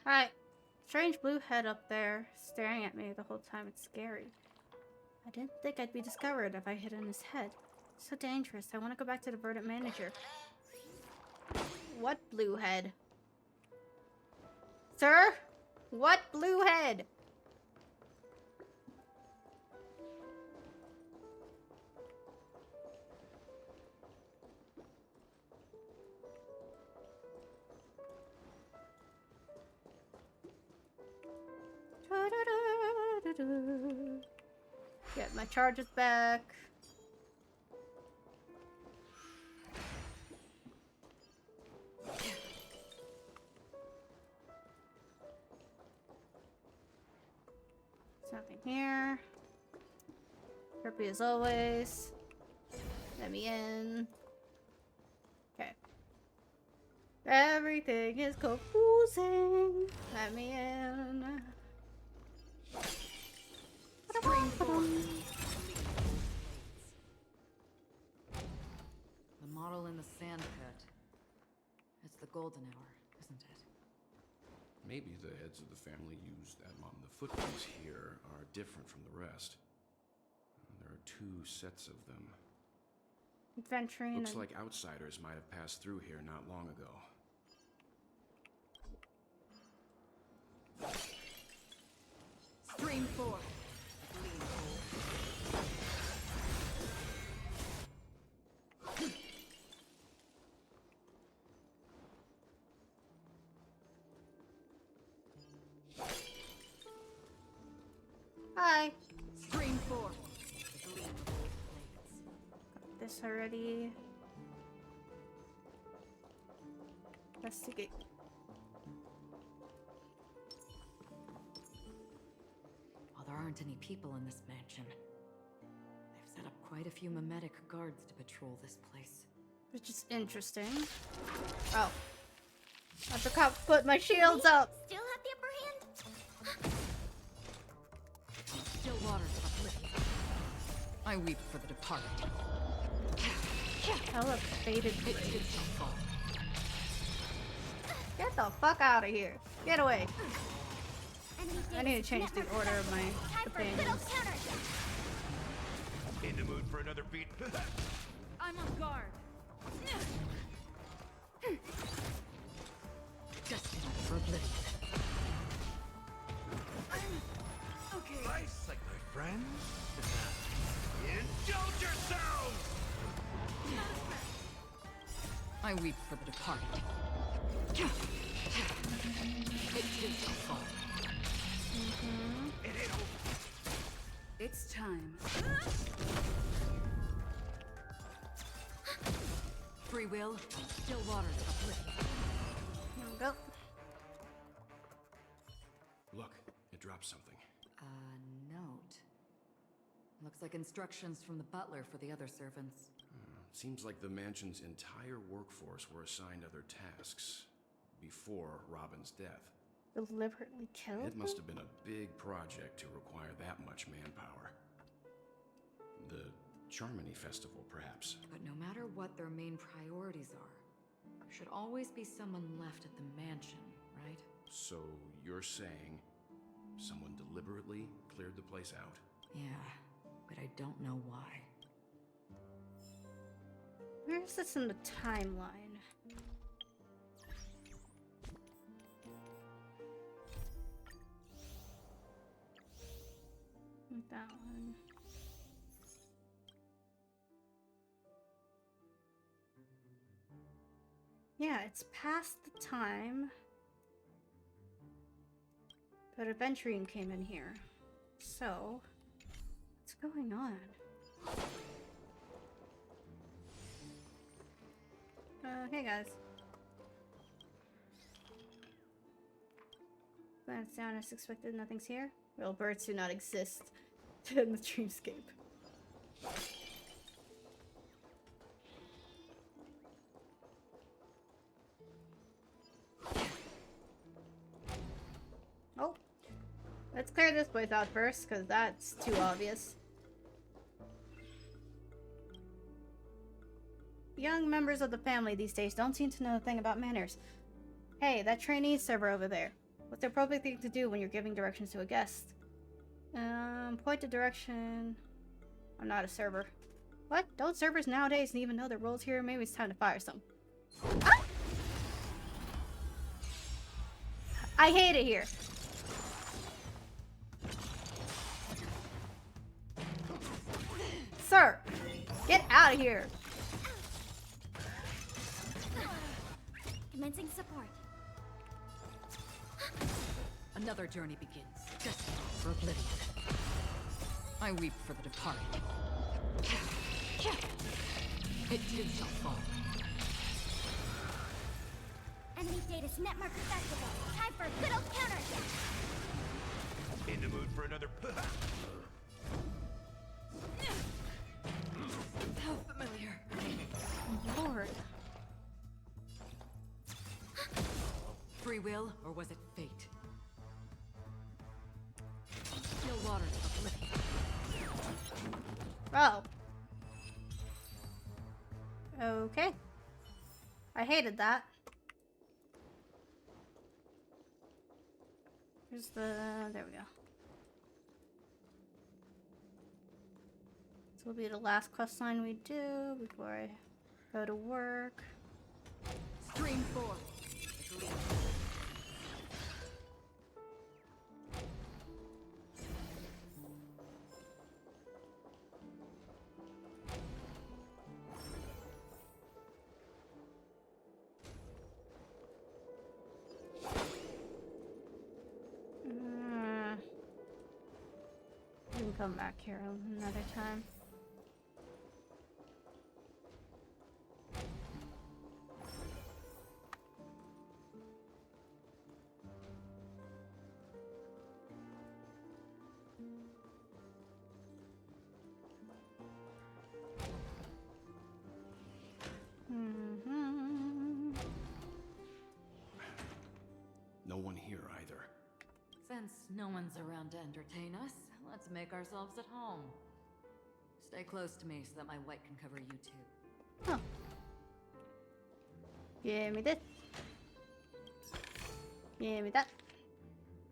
Alright. Strange blue head up there, staring at me the whole time. It's scary. I didn't think I'd be discovered if I hid in his head. So dangerous. I want to go back to the verdant manager. What blue head? Sir? What blue head? Get my charges back. There's nothing here. Herpy as always. Let me in. Okay. Everything is confusing. Let me in. The model in the sand pit. It's the golden hour, isn't it? Maybe the heads of the family used that model. The footprints here are different from the rest. There are 2 sets of them. Adventuring. Looks like outsiders might have passed through here not long ago. Stream 4. Hi. Stream 4. Got this already. Investigate. While there aren't any people in this mansion, they've set up quite a few mimetic guards to patrol this place. Which is interesting. Oh. I forgot to put my shields up. Still have the upper hand? Still waters of oblivion. I weep for the departed. Hella faded pictures. Get the fuck out of here. Get away. I need to change the order of my companions. In the mood for another beat? I'm on guard. Destined for oblivion. Okay. Nice, like my friends. Indulge yourselves! I weep for the departed. It is a fall. It's time. Free will, still waters of oblivion. Here we go. Look, it dropped something. A note. Looks like instructions from the butler for the other servants. Seems like the mansion's entire workforce were assigned other tasks before Robin's death. Deliberately killed It must have been a big project to require that much manpower. The Charmony Festival, perhaps. But no matter what their main priorities are, there should always be someone left at the mansion, right? So you're saying someone deliberately cleared the place out? Yeah, but I don't know why. Where is this in the timeline? That one. Yeah, it's past the time that Adventuring came in here. So, what's going on? Hey guys. Glance down as expected, nothing's here. Real birds do not exist in the dreamscape. Oh, let's clear this place out first, because that's too obvious. Young members of the family these days don't seem to know a thing about manners. Hey, that trainee server over there. What's the appropriate thing to do when you're giving directions to a guest? Point the direction. I'm not a server. What? Don't servers nowadays even know their roles here? Maybe it's time to fire some. Ah! I hate it here. Sir, get out of here. Commencing support. Another journey begins, destined for oblivion. I weep for the departed. It too shall fall. Enemy data net marker festival. Time for a good old counterattack. In the mood for another How familiar. Lord. Free will, or was it fate? Still waters of oblivion. Oh. Okay. I hated that. Here's the... there we go. This will be the last quest line we do before I go to work. Stream 4. We can come back here another time. No one here either. Since no one's around to entertain us, let's make ourselves at home. Stay close to me so that my white can cover you too. Oh. Give me this. Give me that.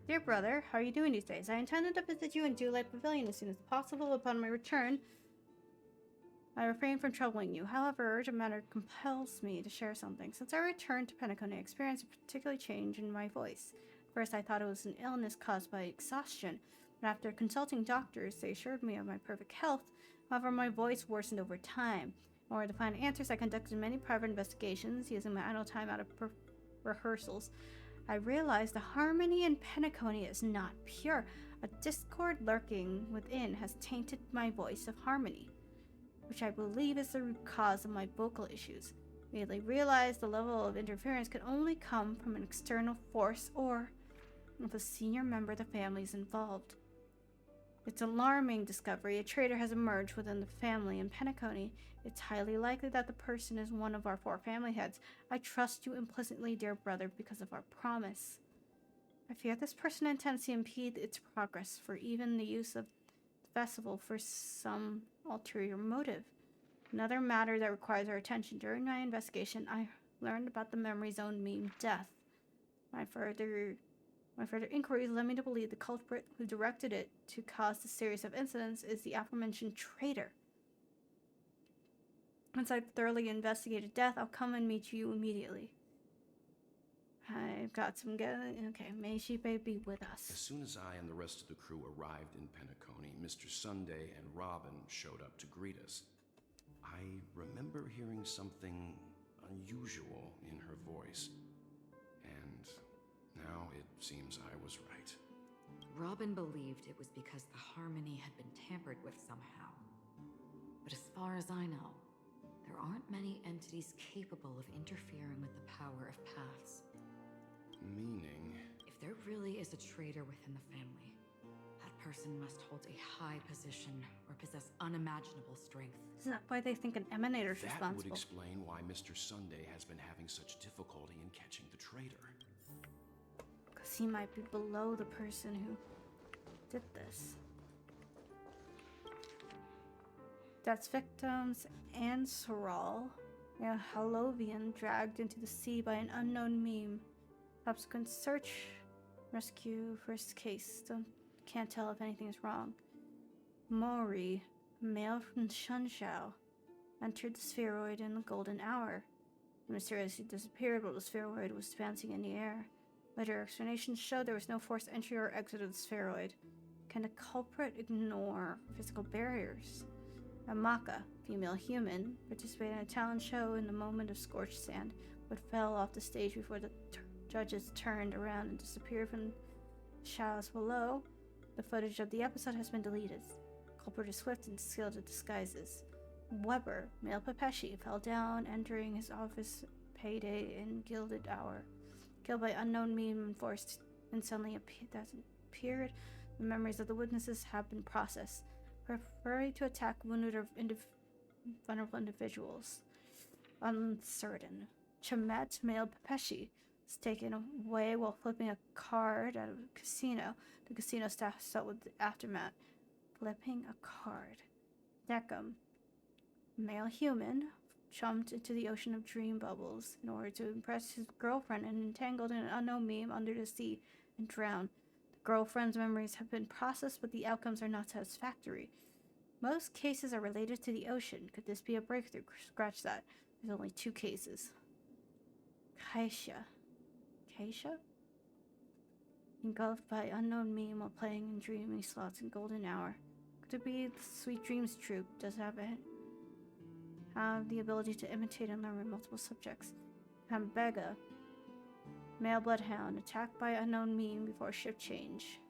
Dear brother, how are you doing these days? I intended to visit you in Dewlight Pavilion as soon as possible. Upon my return, I refrain from troubling you. However, urgent matter compels me to share something. Since I returned to Penacony, I experienced a particular change in my voice. First, I thought it was an illness caused by exhaustion, but after consulting doctors, they assured me of my perfect health. However, my voice worsened over time. In order to find answers, I conducted many private investigations using my idle time out of rehearsals. I realized the harmony in Penacony is not pure. A discord lurking within has tainted my voice of harmony, which I believe is the root cause of my vocal issues. Immediately realized the level of interference could only come from an external force or if a senior member of the family is involved. It's an alarming discovery. A traitor has emerged within the family in Penacony. It's highly likely that the person is one of our 4 family heads. I trust you implicitly, dear brother, because of our promise. I fear this person intends to impede its progress, for even the use of the festival for some ulterior motive. Another matter that requires our attention. During my investigation, I learned about the Memory Zone meme death. My further inquiries led me to believe the culprit who directed it to cause the series of incidents is the aforementioned traitor. Once I've thoroughly investigated death, I'll come and meet you immediately. I've got some okay, may she be with us. As soon as I and the rest of the crew arrived in Penacony, Mr. Sunday and Robin showed up to greet us. I remember hearing something unusual in her voice, and now it seems I was right. Robin believed it was because the harmony had been tampered with somehow. But as far as I know, there aren't many entities capable of interfering with the power of paths. Meaning? If there really is a traitor within the family, that person must hold a high position or possess unimaginable strength. Is that why they think an emanator is responsible? That would explain why Mr. Sunday has been having such difficulty in catching the traitor. Because he might be below the person who did this. Death's victims and Soral, a Halovian dragged into the sea by an unknown meme. Subsequent search, rescue, first case. Can't tell if anything is wrong. Mori, a male from Shunshao, entered the spheroid in the golden hour. He mysteriously disappeared while the spheroid was dancing in the air. Later explanations showed there was no forced entry or exit of the spheroid. Can the culprit ignore physical barriers? Amaka, female human, participated in a talent show in the moment of scorched sand, but fell off the stage before the judges turned around and disappeared from Shadows below. The footage of the episode has been deleted. Culprit is swift and skilled at disguises. Weber, male Pepeshi, fell down entering his office payday in Gilded Hour. Killed by unknown meme and forced and suddenly appeared. The memories of the witnesses have been processed, preferring to attack wounded or vulnerable individuals. Uncertain. Chamet, male Pepeshi, was taken away while flipping a card at a casino. The casino staff dealt with the aftermath. Flipping a card. Neckham, male human, jumped into the ocean of dream bubbles in order to impress his girlfriend and entangled in an unknown meme under the sea and drowned. The girlfriend's memories have been processed, but the outcomes are not satisfactory. Most cases are related to the ocean. Could this be a breakthrough? Scratch that. There's only 2 cases. Kaisha. Engulfed by unknown meme while playing in dreamy slots in Golden Hour. Could it be the Sweet Dreams troupe? Does have the ability to imitate and learn with multiple subjects. Hambega, male bloodhound, attacked by unknown meme before shift change.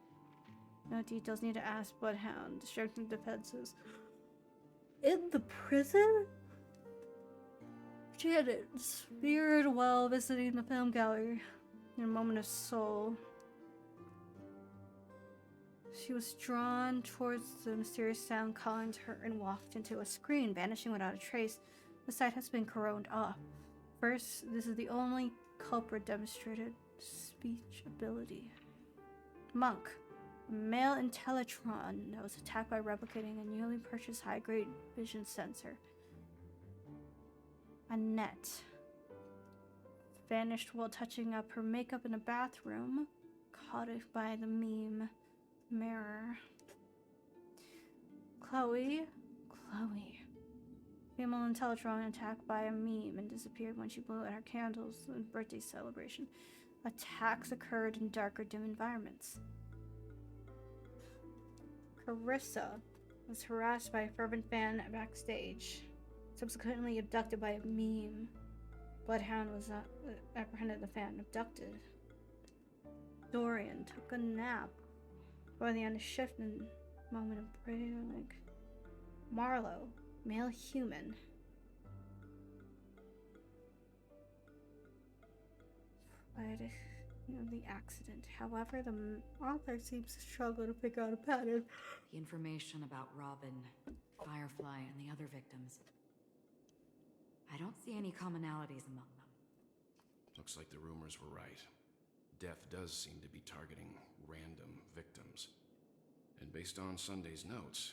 No details need to ask bloodhound. Strengthen defenses. In the prison? Janet speared while visiting the film gallery. In a moment of soul, she was drawn towards the mysterious sound calling to her and walked into a screen, vanishing without a trace. The site has been coroned off. First, this is the only culprit demonstrated speech ability. Monk, a male Intellitron that was attacked by replicating a newly purchased high-grade vision sensor. Annette, vanished while touching up her makeup in a bathroom, caught by the meme mirror. Chloe, female Intellitron attacked by a meme and disappeared when she blew out her candles in a birthday celebration. Attacks occurred in darker, dim environments. Carissa was harassed by a fervent fan backstage, subsequently abducted by a meme. Bloodhound was apprehended the fan abducted. Dorian took a nap before the end of shift and moment of break. Marlowe, male human. The accident. However, the author seems to struggle to figure out a pattern. The information about Robin, Firefly, and the other victims. I don't see any commonalities among them. Looks like the rumors were right. Death does seem to be targeting random victims. And based on Sunday's notes,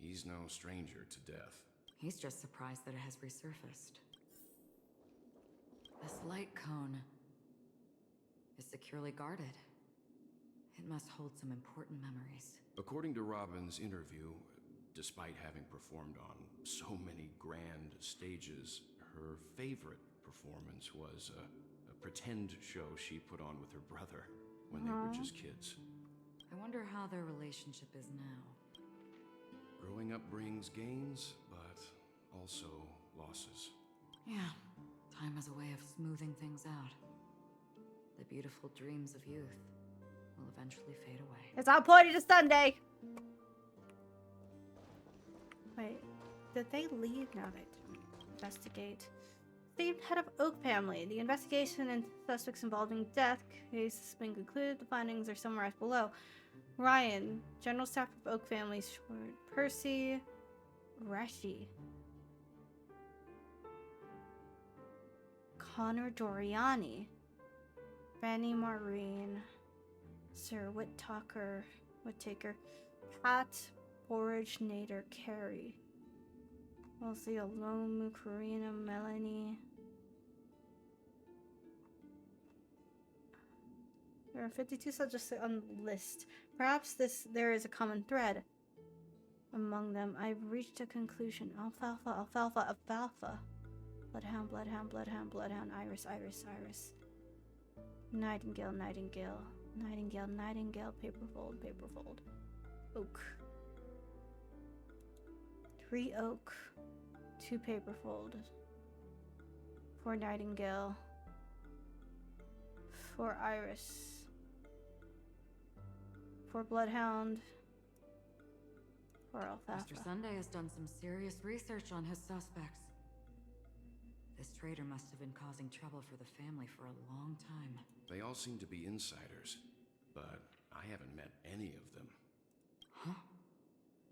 he's no stranger to death. He's just surprised that it has resurfaced. This light cone is securely guarded. It must hold some important memories. According to Robin's interview, despite having performed on so many grand stages, her favorite performance was a pretend show she put on with her brother when they were just kids. I wonder how their relationship is now. Growing up brings gains, but also losses. Yeah, time has a way of smoothing things out. The beautiful dreams of youth will eventually fade away. It's all pointed to Sunday. Wait, did they leave? No, they didn't. Investigate. The head of Oak family. The investigation into suspects involving death case has been concluded. The findings are summarized below. Ryan, general staff of Oak family. Short. Percy, Rashi. Connor Doriani. Fanny Maureen. Sir Whittaker. Pat Borage Nader Carey. Mostly Alomu, Karina, Melanie. There are 52 subjects on the list. Perhaps there is a common thread among them. I've reached a conclusion. Alfalfa. Bloodhound, Iris. Nightingale, Paperfold. Oak. 3 Oak. 2 Paperfold. 4 Nightingale. 4 Iris. For Bloodhound. For Alfalfa. Mr. Sunday has done some serious research on his suspects. This traitor must have been causing trouble for the family for a long time. They all seem to be insiders, but I haven't met any of them. Huh?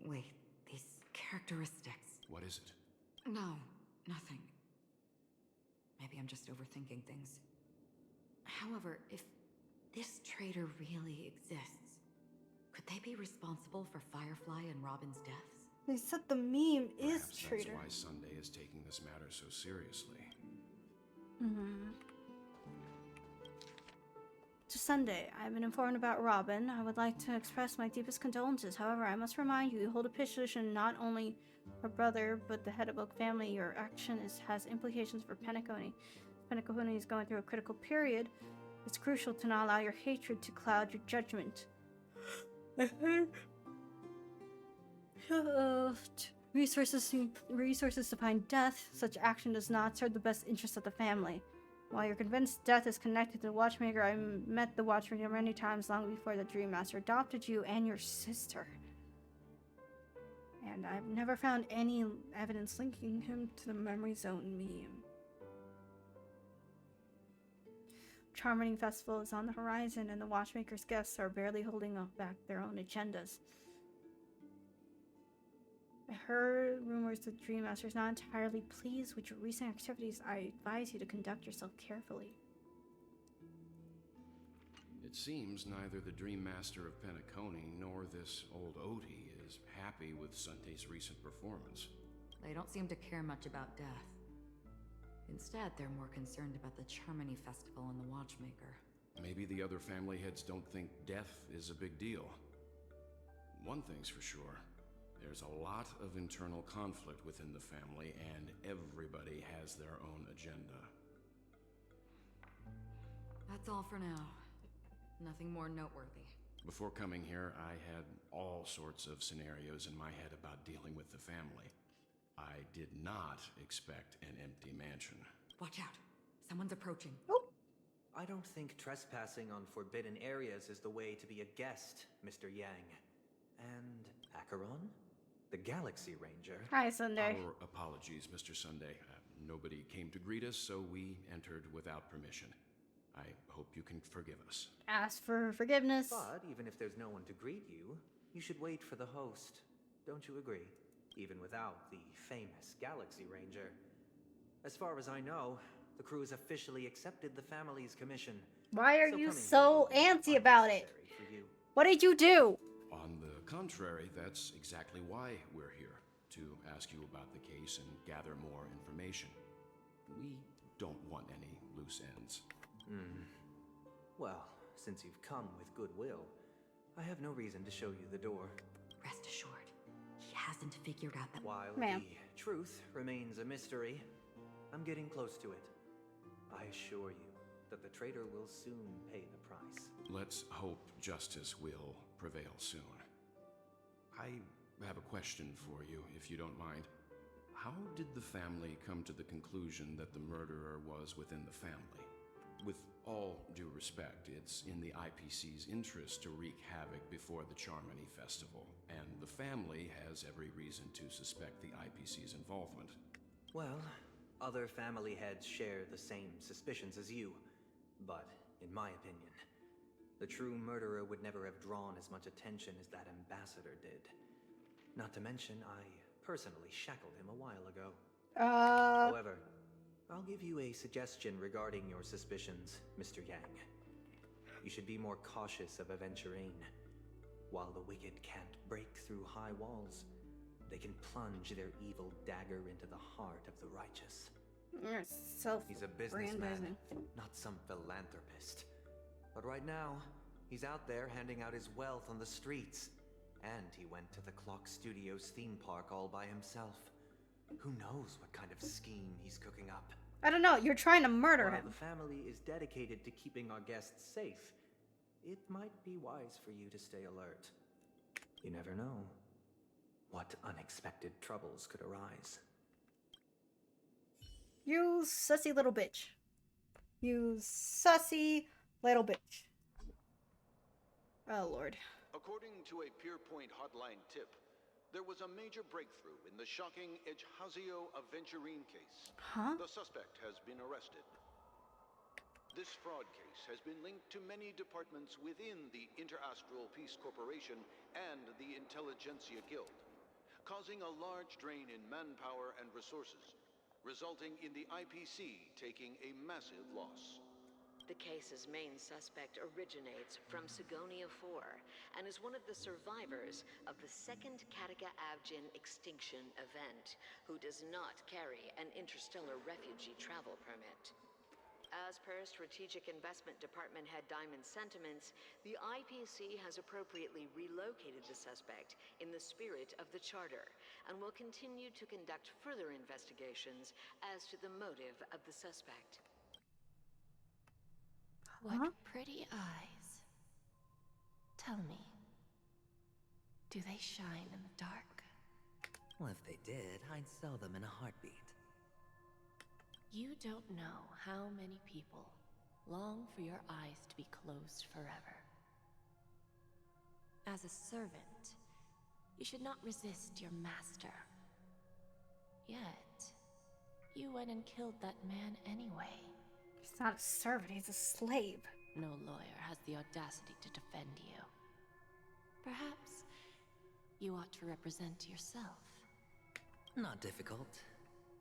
Wait, these characteristics. What is it? No, nothing. Maybe I'm just overthinking things. However, if this traitor really exists, could they be responsible for Firefly and Robin's deaths? They said the meme is Perhaps traitor. that's why Sunday is taking this matter so seriously. To Sunday, I've been informed about Robin. I would like to express my deepest condolences. However, I must remind you, you hold a position not only her brother, but the head of Oak family. Your action has implications for Penacony. Penacony is going through a critical period. It's crucial to not allow your hatred to cloud your judgment. Resources to find death. Such action does not serve the best interest of the family. While you're convinced death is connected to the Watchmaker, I met the Watchmaker many times long before the Dream Master adopted you and your sister. And I've never found any evidence linking him to the Memory Zone meme. Charming Festival is on the horizon, and the Watchmaker's guests are barely holding back their own agendas. I heard rumors the Dream Master is not entirely pleased with your recent activities. I advise you to conduct yourself carefully. It seems neither the Dream Master of Penacony nor this old Odie is happy with Sunday's recent performance. They don't seem to care much about death. Instead, they're more concerned about the Charmony Festival and the Watchmaker. Maybe the other family heads don't think death is a big deal. One thing's for sure. There's a lot of internal conflict within the family, and everybody has their own agenda. That's all for now. Nothing more noteworthy. Before coming here, I had all sorts of scenarios in my head about dealing with the family. I did not expect an empty mansion. Watch out. Someone's approaching. I don't think trespassing on forbidden areas is the way to be a guest, Mr. Yang. And Acheron? The Galaxy Ranger. Hi, Sunday. Our apologies, Mr. Sunday. Nobody came to greet us, so we entered without permission. I hope you can forgive us. Ask for forgiveness. But even if there's no one to greet you, you should wait for the host. Don't you agree? Even without the famous Galaxy Ranger. As far as I know, the crew has officially accepted the family's commission. Why are you so antsy about it? What did you do? On the contrary, that's exactly why we're here, to ask you about the case and gather more information. We don't want any loose ends. Well, since you've come with goodwill, I have no reason to show you the door. Rest assured, he hasn't figured out that— While the truth remains a mystery, I'm getting close to it. I assure you that the traitor will soon pay the price. Let's hope justice will prevail soon. I have a question for you, if you don't mind. How did the family come to the conclusion that the murderer was within the family? With all due respect, it's in the IPC's interest to wreak havoc before the Charmony Festival, and the family has every reason to suspect the IPC's involvement. Well, other family heads share the same suspicions as you, but in my opinion, the true murderer would never have drawn as much attention as that ambassador did. Not to mention, I personally shackled him a while ago. However, I'll give you a suggestion regarding your suspicions, Mr. Yang. You should be more cautious of Aventurine. While the wicked can't break through high walls, they can plunge their evil dagger into the heart of the righteous. He's a businessman, not some philanthropist. But right now, he's out there handing out his wealth on the streets. And he went to the Clock Studios theme park all by himself. Who knows what kind of scheme he's cooking up? I don't know. You're trying to murder While him. the family is dedicated to keeping our guests safe, it might be wise for you to stay alert. You never know what unexpected troubles could arise. You sussy little bitch. You sussy little bitch. Oh, Lord. According to a Pierpoint hotline tip, there was a major breakthrough in the shocking Ejhazio Aventurine case. Huh? The suspect has been arrested. This fraud case has been linked to many departments within the Interastral Peace Corporation and the Intelligentsia Guild, causing a large drain in manpower and resources, resulting in the IPC taking a massive loss. The case's main suspect originates from Sigonia 4 and is one of the survivors of the second Kataka Avgin extinction event, who does not carry an interstellar refugee travel permit. As per Strategic Investment Department head Diamond's sentiments, the IPC has appropriately relocated the suspect in the spirit of the Charter and will continue to conduct further investigations as to the motive of the suspect. What pretty eyes. Tell me, do they shine in the dark? Well, if they did, I'd sell them in a heartbeat. You don't know how many people long for your eyes to be closed forever. As a servant, you should not resist your master. Yet, you went and killed that man anyway. He's not a servant, he's a slave. No lawyer has the audacity to defend you. Perhaps you ought to represent yourself. Not difficult,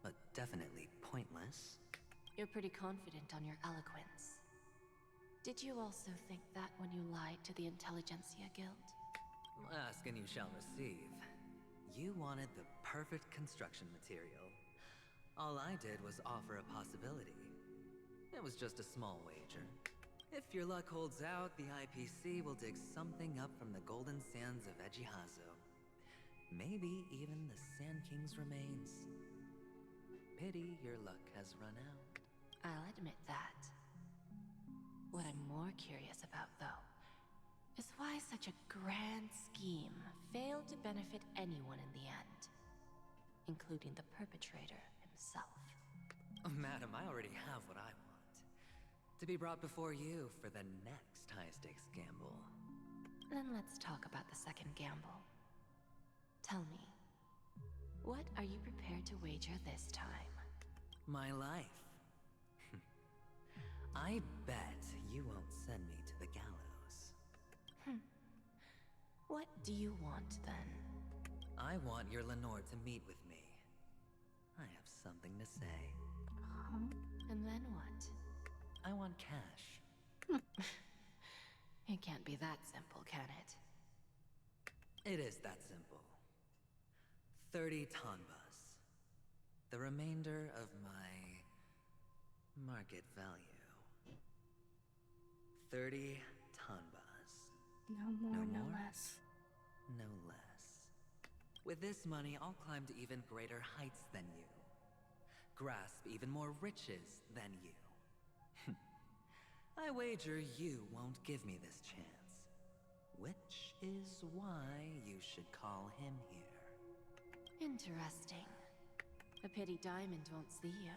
but definitely pointless. You're pretty confident on your eloquence. Did you also think that when you lied to the Intelligentsia Guild? Ask and you shall receive. You wanted the perfect construction material. All I did was offer a possibility. It was just a small wager. If your luck holds out, the IPC will dig something up from the golden sands of Ejhazio. Maybe even the Sand King's remains. Pity your luck has run out. I'll admit that. What I'm more curious about, though, is why such a grand scheme failed to benefit anyone in the end, including the perpetrator himself. Madam, I already have what I want. To be brought before you for the next high-stakes gamble. Then let's talk about the second gamble. Tell me, what are you prepared to wager this time? My life. I bet you won't send me to the gallows. What do you want, then? I want your Lenore to meet with me. I have something to say. And then what? I want cash. It can't be that simple, can it? It is that simple. 30 tanbas. The remainder of my market value. 30 tanbas. No more, no more, less. No less. With this money, I'll climb to even greater heights than you. Grasp even more riches than you. I wager you won't give me this chance. Which is why you should call him here. Interesting. A pity Diamond won't see you.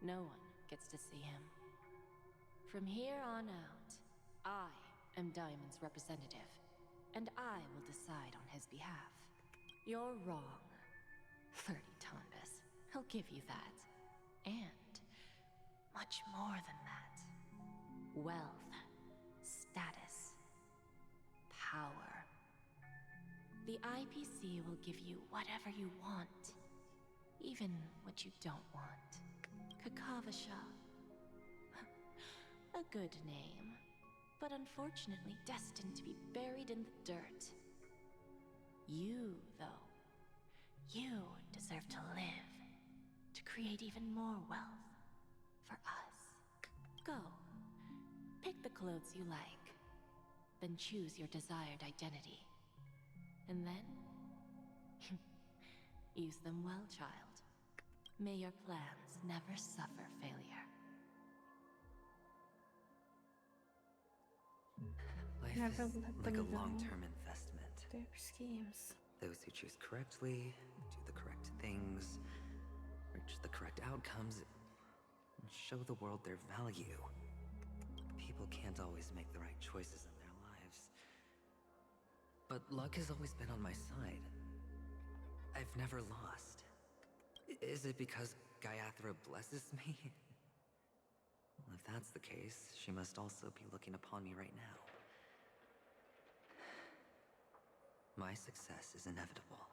No one gets to see him. From here on out, I am Diamond's representative, and I will decide on his behalf. You're wrong. 30 tanbas. He'll give you that. And much more than that. Wealth, status, power. The IPC will give you whatever you want, even what you don't want. Kakavasha. A good name, but unfortunately destined to be buried in the dirt. You, though, you deserve to live, to create even more wealth for us. Go. Pick the clothes you like, then choose your desired identity. And then, use them well, child. May your plans never suffer failure. Life Never is let like them a know long-term investment. their schemes. Those who choose correctly, do the correct things, reach the correct outcomes, and show the world their value. People can't always make the right choices in their lives. But luck has always been on my side. I've never lost. Is it because Gayathra blesses me? Well, if that's the case, she must also be looking upon me right now. My success is inevitable.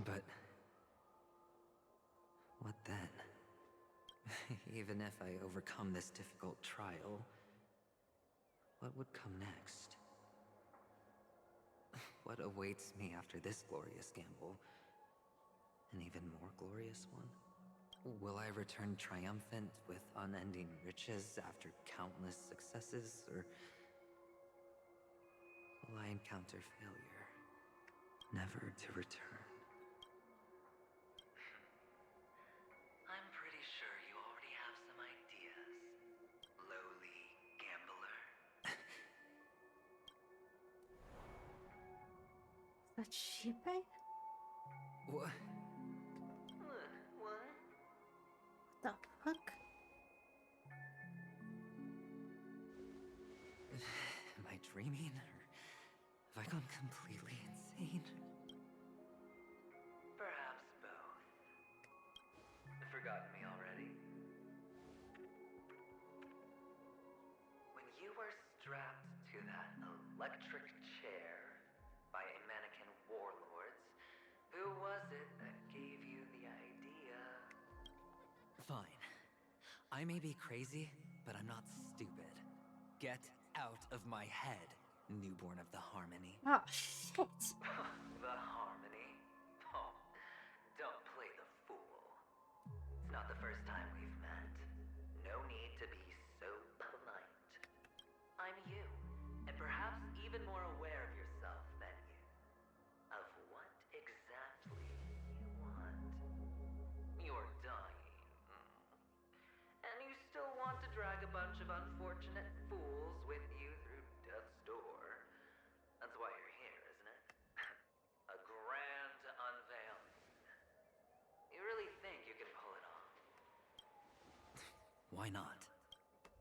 But what then? Even if I overcome this difficult trial, what would come next? What awaits me after this glorious gamble? An even more glorious one? Will I return triumphant with unending riches after countless successes, or will I encounter failure, never to return? I'm pretty sure you already have some ideas, lowly gambler. That sheepy? What? What? The fuck? Am I dreaming, or have I gone completely insane? Perhaps both. Forgotten me already? When you were strapped to that electric chair by a mannequin warlords, who was it that gave you the idea? Fine. I may be crazy, but I'm not stupid. Get out of my head, newborn of the Harmony. Oh, shit. The Harmony? Oh, don't play the fool. It's not the first time we've met. No need to be so polite. I'm you, and perhaps even more aware of yourself than you. Of what exactly you want. You're dying. And you still want to drag a bunch of unfortunate fools with you through death's door. That's why you're here, isn't it? A grand unveiling. You really think you can pull it off? Why not?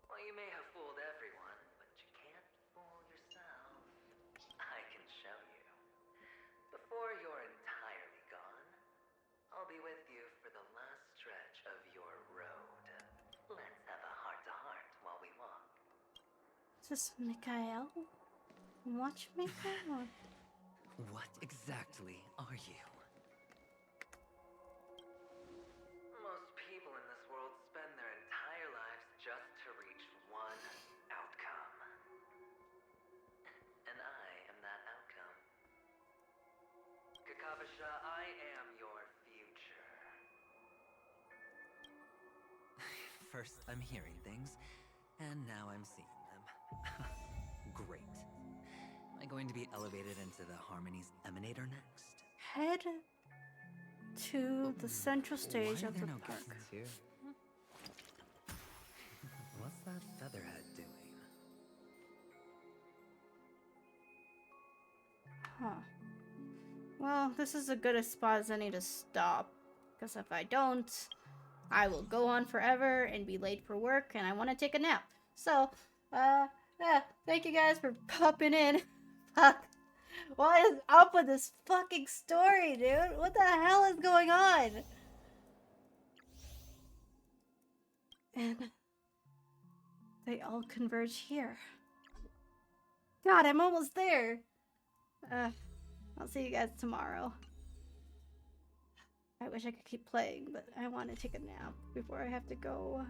Well, you may have fooled everyone, but you can't fool yourself. I can show you. Before you're entirely gone, I'll be with you for the last stretch of your road. Let's have a heart-to-heart while we walk. Is this Mikhail? Watchmaker? Or... What exactly are you? Most people in this world spend their entire lives just to reach one outcome. And I am that outcome. Kakavasha, I am your future. First, I'm hearing things, and now I'm seeing them. Great. Am I going to be elevated into the Harmony's Emanator next? Head to the central stage of the no park. guests here? What's that featherhead doing? Huh. Well, this is as good a spot as any to stop. Because if I don't, I will go on forever and be late for work, and I want to take a nap. So, yeah, thank you guys for popping in. Fuck. What is up with this fucking story, dude? What the hell is going on? And they all converge here. God, I'm almost there. I'll see you guys tomorrow. I wish I could keep playing, but I want to take a nap before I have to go.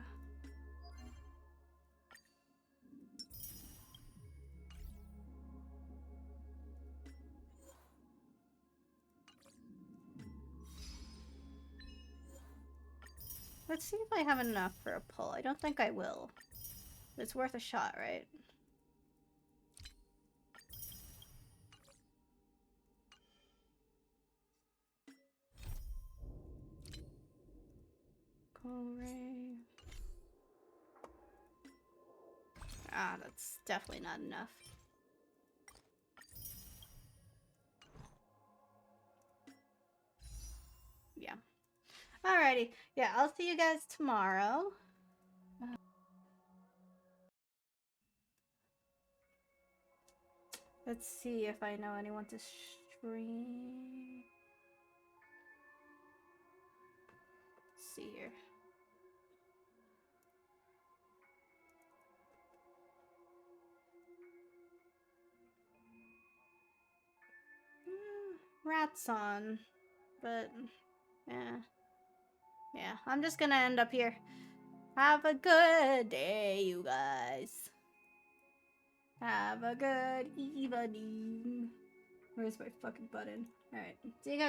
Let's see if I have enough for a pull. I don't think I will. But it's worth a shot, right? Ray. Ah, that's definitely not enough. Yeah. Alrighty. Yeah, I'll see you guys tomorrow. Let's see if I know anyone to stream. Let's see here. Rats on, but yeah. Yeah, I'm just gonna end up here. Have a good day, you guys. Have a good evening. Where's my fucking button? Alright, see you guys.